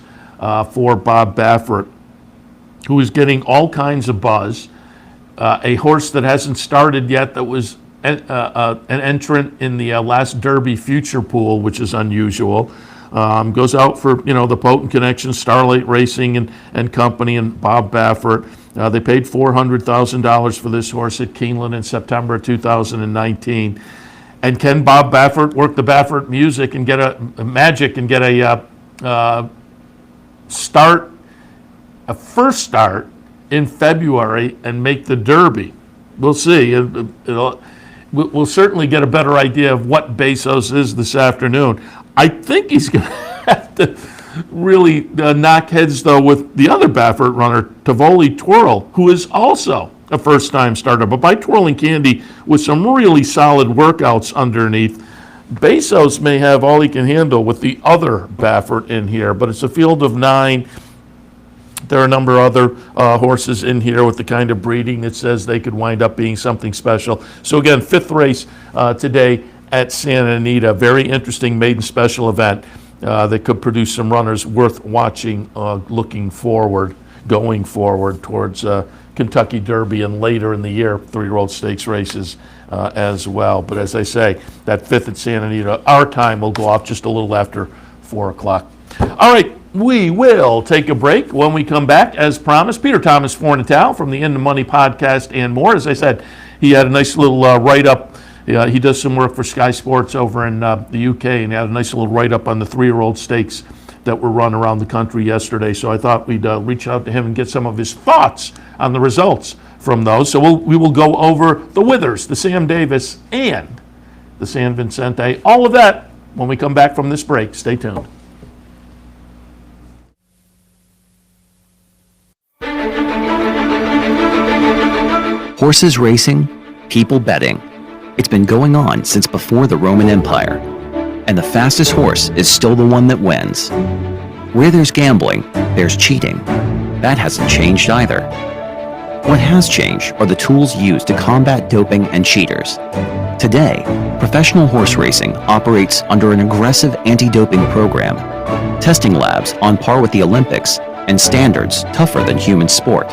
for Bob Baffert, who is getting all kinds of buzz. A horse that hasn't started yet, that was an entrant in the last Derby Future Pool, which is unusual. Goes out for, the Potent Connection, Starlight Racing and Company, and Bob Baffert. They paid $400,000 for this horse at Keeneland in September 2019. And can Bob Baffert work the Baffert music and get a magic and get a first start in February and make the Derby? We'll see. We'll certainly get a better idea of what Bezos is this afternoon. I think he's going to have to really knock heads, though, with the other Baffert runner, Tivoli Twirl, who is also a first-time starter. But by Twirling Candy, with some really solid workouts underneath, Bezos may have all he can handle with the other Baffert in here. But it's a field of 9. There are a number of other horses in here with the kind of breeding that says they could wind up being something special. So again, 5th race today at Santa Anita. Very interesting maiden special event that could produce some runners worth watching going forward towards Kentucky Derby and later in the year, 3-year-old stakes races as well. But as I say, that 5th at Santa Anita, our time will go off just a little after 4 o'clock. All right, we will take a break. When we come back, as promised, Peter Thomas Fornatale from the In the Money podcast and more. As I said, he had a nice little write-up. He does some work for Sky Sports over in the UK, and he had a nice little write-up on the 3-year-old stakes that were run around the country yesterday. So I thought we'd reach out to him and get some of his thoughts on the results from those. So we will go over the Withers, the Sam Davis, and the San Vicente. All of that when we come back from this break. Stay tuned. Horses racing, people betting. It's been going on since before the Roman Empire. And the fastest horse is still the one that wins. Where there's gambling, there's cheating. That hasn't changed either. What has changed are the tools used to combat doping and cheaters. Today, professional horse racing operates under an aggressive anti-doping program, testing labs on par with the Olympics, and standards tougher than human sport.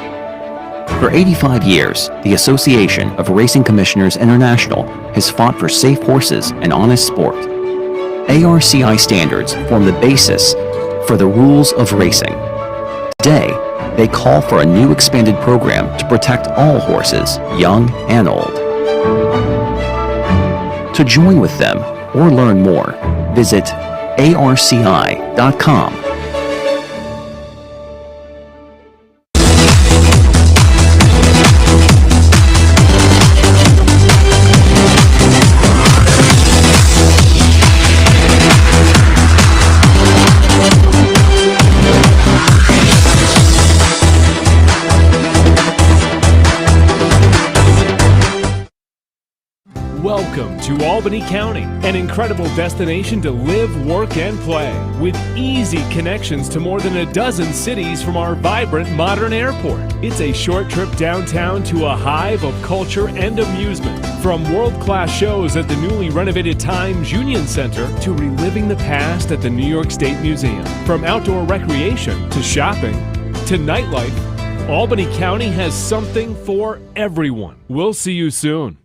For 85 years, the Association of Racing Commissioners International has fought for safe horses and honest sport. ARCI standards form the basis for the rules of racing. Today, they call for a new expanded program to protect all horses, young and old. To join with them or learn more, visit arci.com. Welcome to Albany County, an incredible destination to live, work, and play, with easy connections to more than a dozen cities from our vibrant modern airport. It's a short trip downtown to a hive of culture and amusement, from world-class shows at the newly renovated Times Union Center to reliving the past at the New York State Museum. From outdoor recreation to shopping to nightlife, Albany County has something for everyone. We'll see you soon.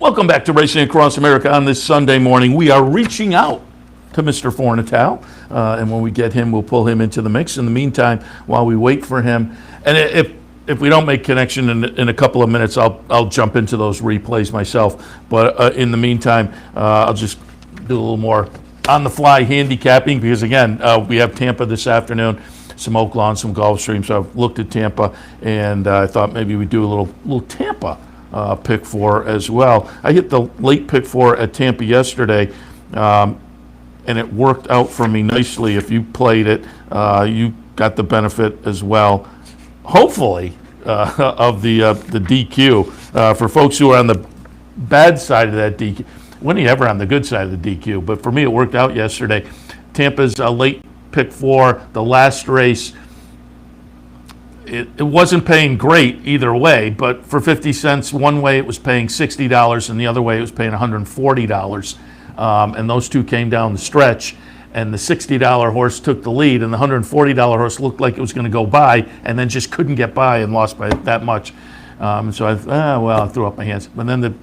Welcome back to Racing Across America on this Sunday morning. We are reaching out to Mr. Fornatale, and when we get him, we'll pull him into the mix. In the meantime, while we wait for him, and if we don't make connection in a couple of minutes, I'll jump into those replays myself. But in the meantime, I'll just do a little more on-the-fly handicapping because, again, we have Tampa this afternoon, some Oaklawn, some Gulfstream. So I've looked at Tampa, and I thought maybe we'd do a little Tampa pick four as well. I hit the late pick four at Tampa yesterday, and it worked out for me nicely. If you played it, you got the benefit as well, hopefully, of the DQ. For folks who are on the bad side of that DQ, when are you ever on the good side of the DQ? But for me, it worked out yesterday. Tampa's late pick four, the last race, it wasn't paying great either way, but for 50 cents, one way it was paying $60 and the other way it was paying $140. And those two came down the stretch, and the $60 horse took the lead, and the $140 horse looked like it was going to go by and then just couldn't get by and lost by that much. So I threw up my hands. But then the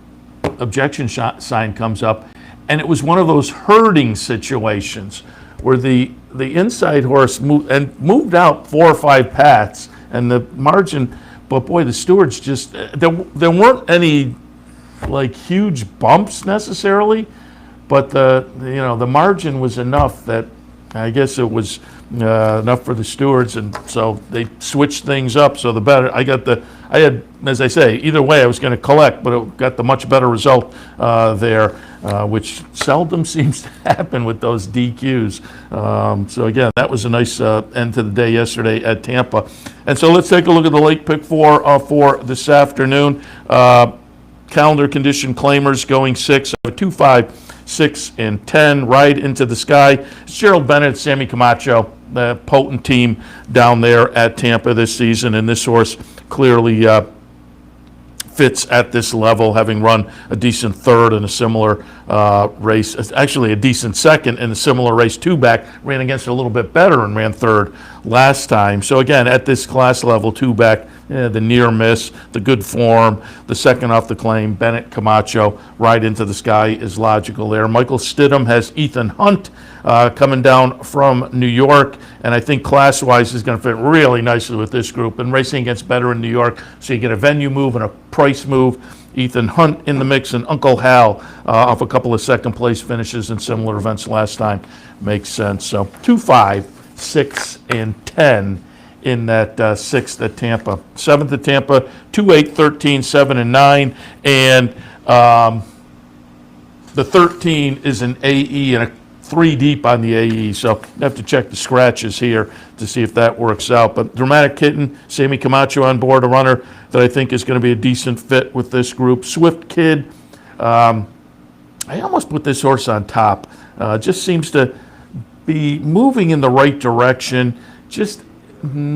objection sign comes up, and it was one of those herding situations where the inside horse moved out 4 or 5 paths, and the margin, but boy, the stewards just, there weren't any like huge bumps necessarily, but the margin was enough that I guess it was enough for the stewards, and so they switched things up. So the better I had, as I say, either way I was going to collect, but it got the much better result there, which seldom seems to happen with those DQs. So again, that was a nice end to the day yesterday at Tampa. And so let's take a look at the late pick four for this afternoon. Calendar condition claimers going 6, 2, 5, 6, and 10, right into the sky. It's Gerald Bennett, Sammy Camacho, the potent team down there at Tampa this season, and this horse clearly fits at this level, having run a decent third in a similar race, actually a decent second in a similar race, 2-back, ran against it a little bit better and ran third last time. So again, at this class level, 2-back, the near miss, the good form, the second off the claim, Bennett, Camacho, right into the sky is logical there. Michael Stidham has Ethan Hunt coming down from New York, and I think class-wise is going to fit really nicely with this group. And racing against better in New York, so you get a venue move and a price move. Ethan Hunt in the mix, and Uncle Hal off a couple of second-place finishes in similar events last time. Makes sense. So 2, 5, 6, and 10 in that 6th at Tampa. 7th at Tampa, 2, 8, 13, 7, and 9. And the 13 is an AE and a 3 deep on the AE. So you have to check the scratches here to see if that works out. But Dramatic Kitten, Sammy Camacho on board, a runner that I think is going to be a decent fit with this group. Swift Kid, I almost put this horse on top. Just seems to be moving in the right direction. Just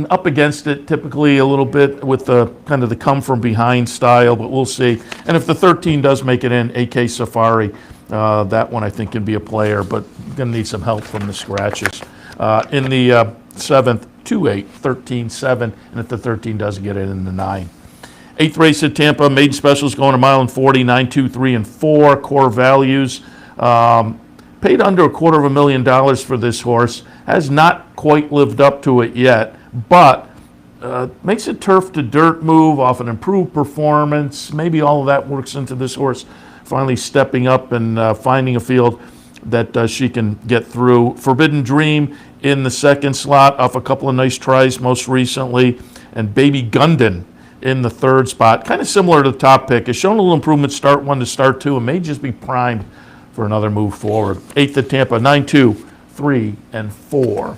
up against it typically a little bit with the kind of the come from behind style, but we'll see. And if the 13 does make it in, AK Safari, that one I think can be a player, but going to need some help from the scratches. In the 7th, 2, 8, 13, 7, and if the 13 doesn't get it, in the 9. 8th race at Tampa, maiden specials going a mile and 40, 9, 2, 3, and 4. Core values. Paid under $250,000 for this horse. Has not quite lived up to it yet, but makes a turf to dirt move off an improved performance. Maybe all of that works into this horse finally stepping up and finding a field that she can get through. Forbidden Dream in the 2nd slot off a couple of nice tries most recently, and Baby Gundon in the 3rd spot. Kind of similar to the top pick. Has shown a little improvement start 1 to start 2 and may just be primed for another move forward. 8th at Tampa, 9, 2, 3, and 4.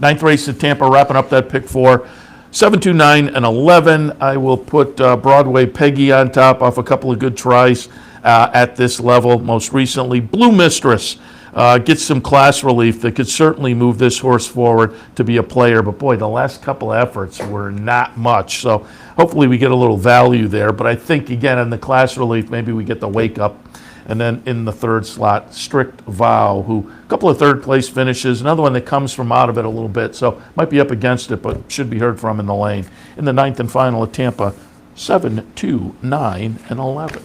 9th race at Tampa, wrapping up that pick 4. 7, 2, 9, and 11. I will put Broadway Peggy on top off a couple of good tries at this level. Most recently, Blue Mistress gets some class relief that could certainly move this horse forward to be a player. But boy, the last couple of efforts were not much. So hopefully we get a little value there. But I think, again, in the class relief, maybe we get the wake up. And then in the 3rd slot, Strict Vow, who a couple of 3rd place finishes, another one that comes from out of it a little bit, so might be up against it, but should be heard from in the lane. In the 9th and final at Tampa, 7, 2, 9, and 11.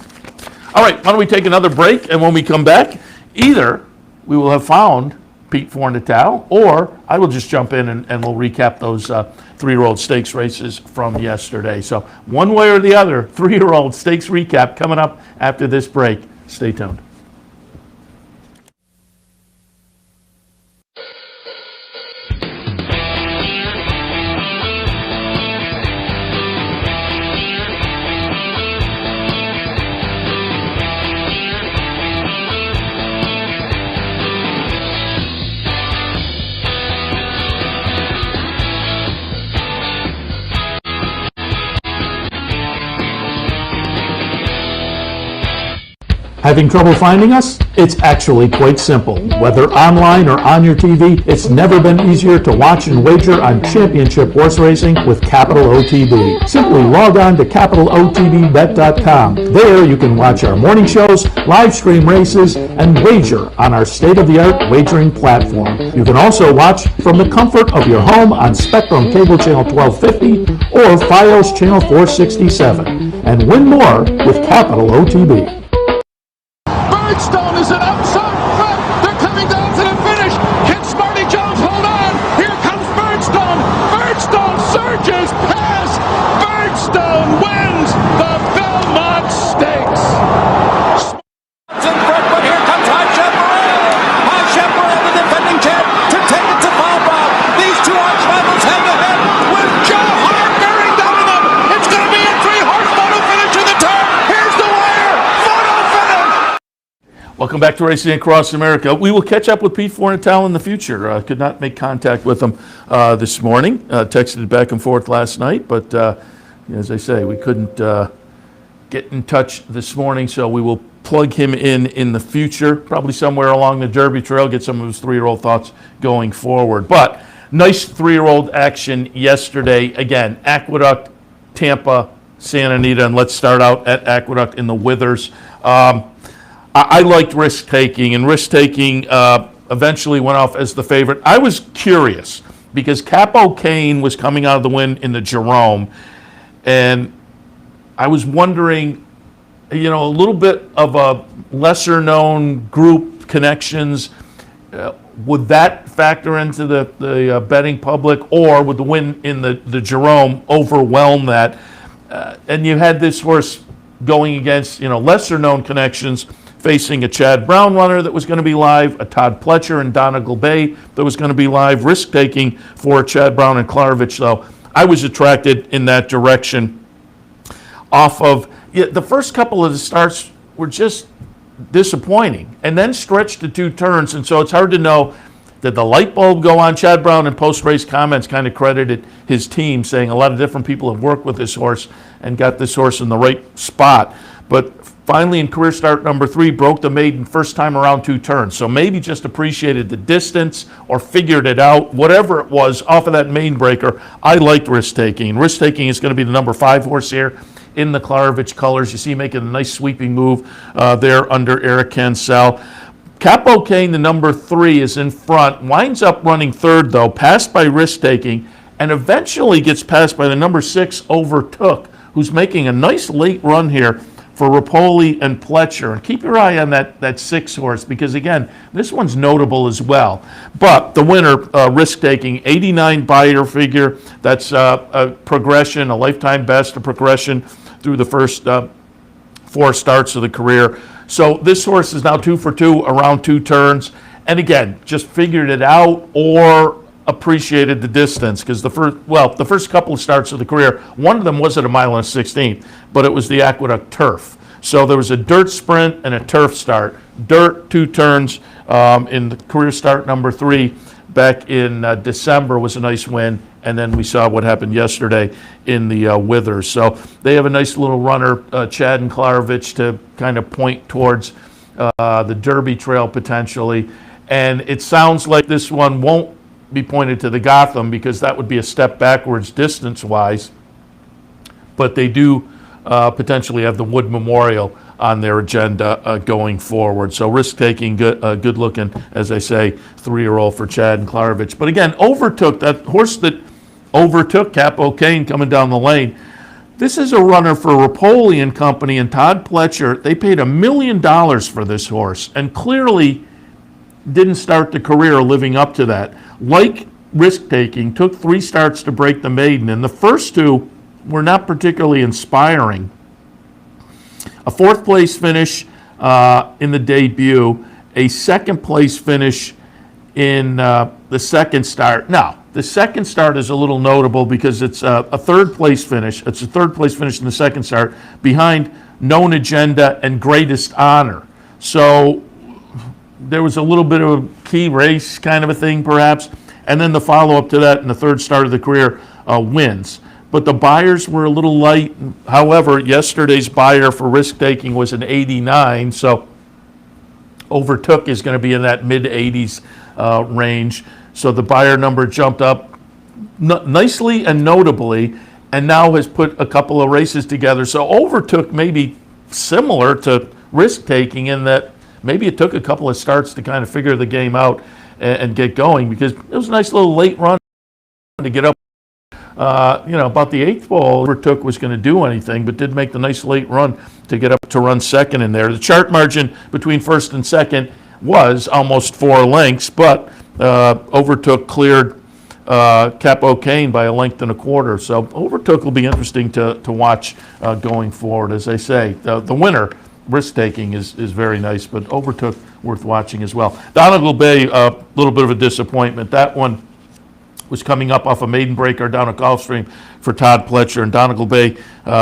All right, why don't we take another break, and when we come back, either we will have found Pete Fornatale, or I will just jump in and we'll recap those 3-year-old stakes races from yesterday. So one way or the other, 3-year-old stakes recap coming up after this break. Stay tuned. Having trouble finding us? It's actually quite simple. Whether online or on your TV, it's never been easier to watch and wager on championship horse racing with Capital OTB. Simply log on to capitalotbbet.com. There you can watch our morning shows, live stream races, and wager on our state-of-the-art wagering platform. You can also watch from the comfort of your home on Spectrum Cable Channel 1250 or Fios Channel 467, and win more with Capital OTB. Birdstone is an outside front. They're coming down to the finish. Can Smarty Jones hold on? Here comes Birdstone. Birdstone surges past. Birdstone wins the Belmont Stakes. In front, but here comes High Chaparral. High Chaparral, the defending champ, to take it to Bob. These two arch rivals hang ahead with Joe Hart bearing down on them. It's going to be a 3-horse photo finish in the turn. Here's the wire. Photo finish. Welcome back to Racing Across America. We will catch up with Pete Fornatale in the future. Could not make contact with him this morning. Texted back and forth last night, but as I say, we couldn't get in touch this morning, so we will plug him in the future, probably somewhere along the Derby Trail, get some of his 3-year-old thoughts going forward. But nice 3-year-old action yesterday. Again, Aqueduct, Tampa, Santa Anita, and let's start out at Aqueduct in the Withers. I liked Risk Taking, and Risk Taking eventually went off as the favorite. I was curious because Capo Kane was coming out of the win in the Jerome, and I was wondering, a little bit of a lesser-known group connections. Would that factor into the betting public, or would the win in the Jerome overwhelm that? And you had this horse going against, lesser-known connections, facing a Chad Brown runner that was going to be live, a Todd Pletcher and Donegal Bay that was going to be live, Risk-Taking for Chad Brown and Klarovich. So I was attracted in that direction. Off of the first couple of the starts were just disappointing, and then stretched to 2 turns, and so it's hard to know, did the light bulb go on? Chad Brown in post-race comments kind of credited his team, saying a lot of different people have worked with this horse and got this horse in the right spot. But finally, in career start number 3, broke the maiden first time around 2 turns. So maybe just appreciated the distance or figured it out. Whatever it was, off of that main breaker, I liked Risk Taking. Risk Taking is going to be the number 5 horse here in the Klarovich colors. You see making a nice sweeping move there under Eric Cancel. Capo Kane, the number 3, is in front. Winds up running 3rd, though, passed by Risk Taking, and eventually gets passed by the number 6, Overtook, who's making a nice late run here for Rapoli and Pletcher. And keep your eye on that 6 horse, because again, this one's notable as well. But the winner, Risk Taking, 89 buyer figure. That's a progression, a lifetime best, a progression through the first 4 starts of the career. So this horse is now 2 for 2 around 2 turns. And again, just figured it out or appreciated the distance, because the first couple of starts of the career, one of them was at 1 1/16, but it was the Aqueduct turf. So there was a dirt sprint and a turf start. Dirt, 2 turns in the career start number 3 back in December was a nice win, and then we saw what happened yesterday in the Withers. So they have a nice little runner, Chad and Klarovich, to kind of point towards the Derby Trail potentially. And it sounds like this one won't be pointed to the Gotham, because that would be a step backwards distance-wise. But they do potentially have the Wood Memorial on their agenda going forward. So Risk Taking, good looking, as I say, 3-year-old for Chad and Klarovich. But again, Overtook, that horse that overtook Capo Kane coming down the lane, This is a runner for Rapoli and Company and Todd Pletcher. They paid $1 million for this horse and clearly didn't start the career living up to that. Like Risk Taking, took 3 starts to break the maiden, and the first 2 were not particularly inspiring. A 4th place finish in the debut, a 2nd place finish in the second start. Now, the second start is a little notable because it's a 3rd place finish. It's a 3rd place finish in the second start behind Known Agenda and Greatest Honor. So there was a little bit of a key race kind of a thing perhaps. And then the follow-up to that in the 3rd start of the career wins. But the buyers were a little light. However, yesterday's buyer for Risk Taking was an 89, so Overtook is going to be in that mid-80s range. So the buyer number jumped up nicely and notably, and now has put a couple of races together. So Overtook may be similar to Risk Taking in that maybe it took a couple of starts to kind of figure the game out and get going, because it was a nice little late run to get up. About the 8th ball, Overtook was going to do anything, but did make the nice late run to get up to run second in there. The chart margin between first and second was almost 4 lengths, but Overtook cleared Capo Cane by 1.25 lengths. So Overtook will be interesting to watch going forward. As I say, the winner, Risk Taking, is very nice, but Overtook worth watching as well. Donegal Bay, a little bit of a disappointment. That one was coming up off a maiden breaker down at Gulfstream for Todd Pletcher, and Donegal Bay,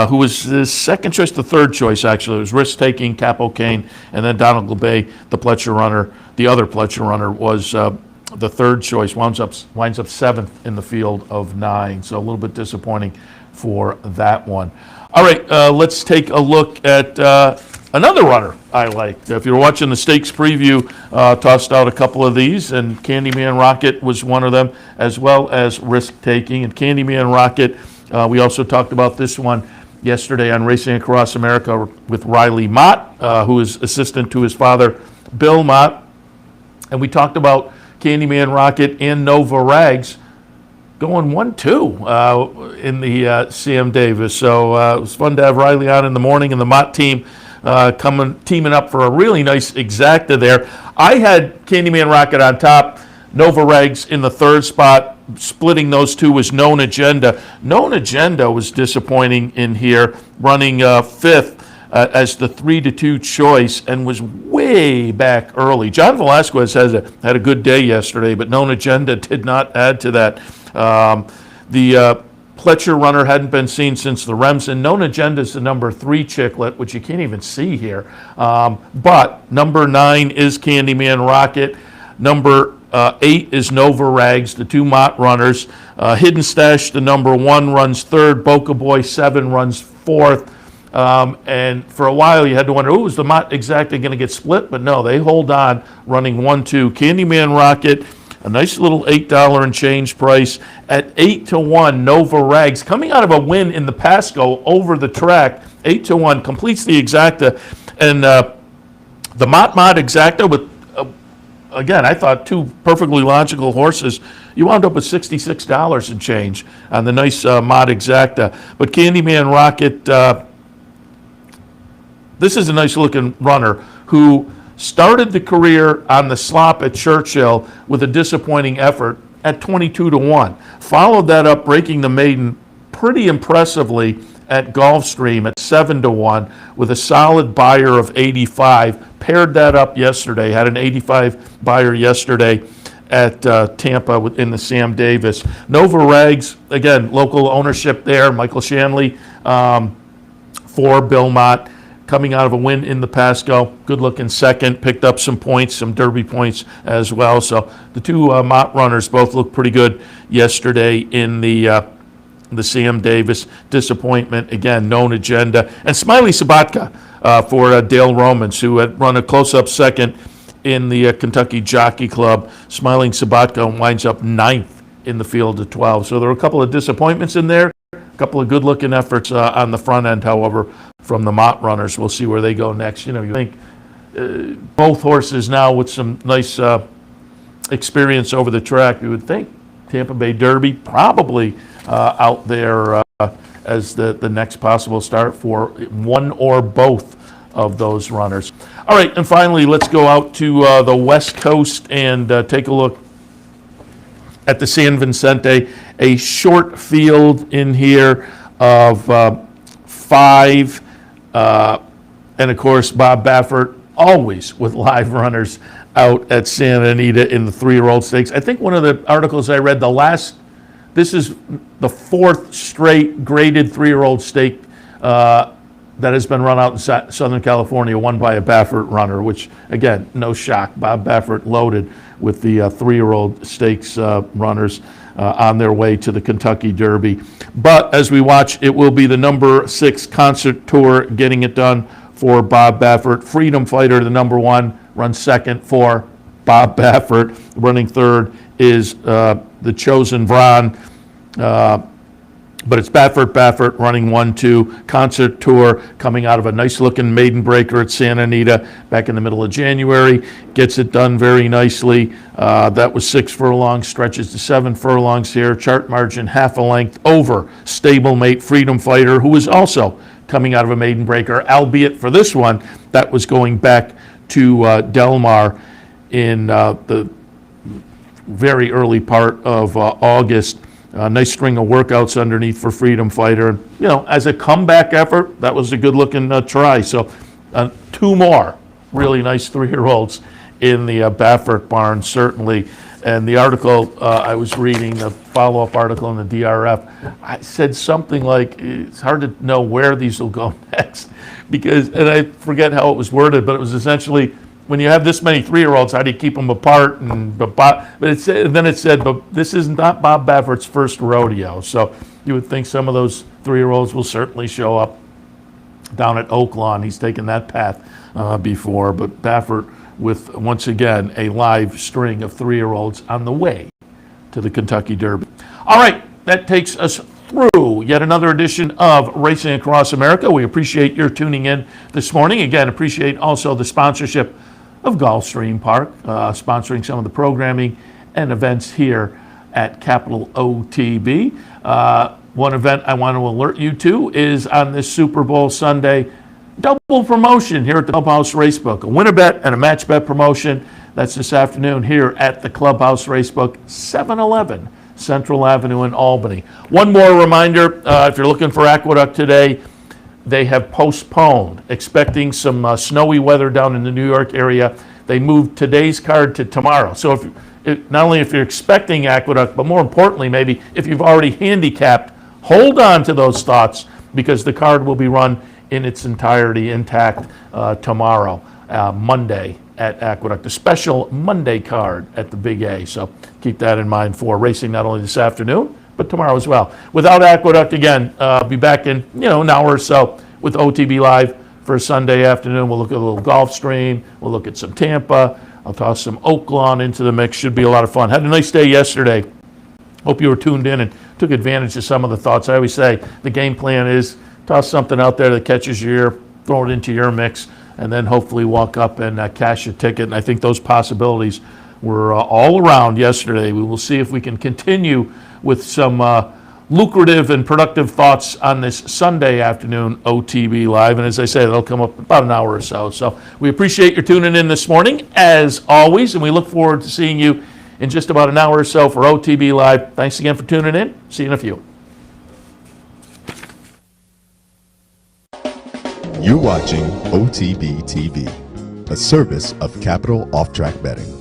who was his second choice, the 3rd choice actually. It was Risk Taking, Capo Cane, and then Donegal Bay, the Pletcher runner, the other Pletcher runner, was the 3rd choice, winds up 7th in the field of 9. So a little bit disappointing for that one. All right, let's take a look at another runner I liked. If you're watching the stakes preview, tossed out a couple of these, and Candyman Rocket was one of them, as well as Risk Taking. And Candyman Rocket, we also talked about this one yesterday on Racing Across America with Riley Mott, who is assistant to his father, Bill Mott. And we talked about Candyman Rocket and Nova Rags going 1-2 in the Sam Davis. So it was fun to have Riley on in the morning, and the Mott team teaming up for a really nice exacta there. I had Candyman Rocket on top, Nova Rags in the 3rd spot. Splitting those two was Known Agenda. Known Agenda was disappointing in here, running 5th as the 3-2 choice, and was way back early. John Velasquez had a good day yesterday, but Known Agenda did not add to that. The Pletcher runner hadn't been seen since the Remsen. Known Agenda is the number 3 chicklet, which you can't even see here. But number 9 is Candyman Rocket. Number 8 is Nova Rags, the 2 Mott runners. Hidden Stash, the number 1, runs 3rd. Boca Boy 7 runs 4th. And for a while you had to wonder, is the Mott exactly going to get split? But no, they hold on, running 1-2. Candyman Rocket, a nice little $8 and change price at 8-1. Nova Rags, coming out of a win in the Pasco over the track, 8-1, completes the exacta. And the Mott exacta with, again, I thought 2 perfectly logical horses. You wound up with $66 and change on the nice Mott exacta. But Candyman Rocket, this is a nice looking runner who started the career on the slop at Churchill with a disappointing effort at 22-1. Followed that up, breaking the maiden pretty impressively at Gulfstream at 7-1 with a solid buyer of 85. Paired that up yesterday, had an 85 buyer yesterday at Tampa in the Sam Davis. Nova Rags, again, local ownership there. Michael Shanley for Bill Mott, coming out of a win in the Pasco. Good looking second, picked up some points, some Derby points as well. So the 2 Mott runners both looked pretty good yesterday in the Sam Davis. Disappointment, again, Known Agenda. And Smiley Sabatka for Dale Romans, who had run a close-up second in the Kentucky Jockey Club. Smiling Sabatka winds up 9th in the field of 12. So there were a couple of disappointments in there. A couple of good-looking efforts on the front end, however, from the Mott runners. We'll see where they go next. You know, you think both horses now with some nice experience over the track, you would think Tampa Bay Derby probably out there as the next possible start for one or both of those runners. All right, and finally, let's go out to the West Coast and take a look at the San Vicente, a short field in here of 5, and of course, Bob Baffert, always with live runners out at Santa Anita in the 3-year-old stakes. I think one of the articles I read, this is the 4th straight graded 3-year-old stake that has been run out in Southern California, won by a Baffert runner, which, again, no shock. Bob Baffert loaded with the 3-year-old stakes runners on their way to the Kentucky Derby. But as we watch, it will be the number 6 Concert Tour getting it done for Bob Baffert. Freedom Fighter, the number 1, runs second for Bob Baffert. Running third is the Chosen Vron. But it's Baffert running 1-2. Concert Tour coming out of a nice-looking maiden breaker at Santa Anita back in the middle of January. Gets it done very nicely. That was 6 furlongs, stretches to 7 furlongs here. Chart margin half a length over stablemate Freedom Fighter, who is also coming out of a maiden breaker, albeit for this one, that was going back to Del Mar in the very early part of August. Nice string of workouts underneath for Freedom Fighter. You know, as a comeback effort, that was a good-looking try. So 2 more really nice 3-year-olds in the Baffert barn, certainly. And the article I was reading, the follow-up article in the DRF, I said something like, it's hard to know where these will go next. Because, and I forget how it was worded, but it was essentially, when you have this many 3-year-olds, how do you keep them apart? But then it said, but this is not Bob Baffert's first rodeo. So you would think some of those 3-year-olds will certainly show up down at Oaklawn. He's taken that path before. But Baffert with, once again, a live string of 3-year-olds on the way to the Kentucky Derby. All right, that takes us through yet another edition of Racing Across America. We appreciate your tuning in this morning. Again, appreciate also the sponsorship of Gulfstream Park, sponsoring some of the programming and events here at Capital OTB. One event I want to alert you to is on this Super Bowl Sunday, double promotion here at the Clubhouse Racebook. A winner bet and a match bet promotion. That's this afternoon here at the Clubhouse Racebook, 711 Central Avenue in Albany. One more reminder, if you're looking for Aqueduct today, they have postponed, expecting some snowy weather down in the New York area. They moved today's card to tomorrow. So not only if you're expecting Aqueduct, but more importantly, maybe if you've already handicapped, hold on to those thoughts because the card will be run in its entirety intact tomorrow, Monday at Aqueduct. A special Monday card at the Big A. So keep that in mind for racing not only this afternoon, but tomorrow as well. Without Aqueduct, again, be back in an hour or so with OTB Live for a Sunday afternoon. We'll look at a little Gulfstream. We'll look at some Tampa. I'll toss some Oaklawn into the mix. Should be a lot of fun. Had a nice day yesterday. Hope you were tuned in and took advantage of some of the thoughts. I always say the game plan is toss something out there that catches your ear, throw it into your mix, and then hopefully walk up and cash a ticket. And I think those possibilities were all around yesterday. We will see if we can continue with some lucrative and productive thoughts on this Sunday afternoon OTB Live. And as I say, they'll come up in about an hour or so. So we appreciate your tuning in this morning, as always, and we look forward to seeing you in just about an hour or so for OTB Live. Thanks again for tuning in. See you in a few. You're watching OTB TV, a service of Capital Off Track Betting.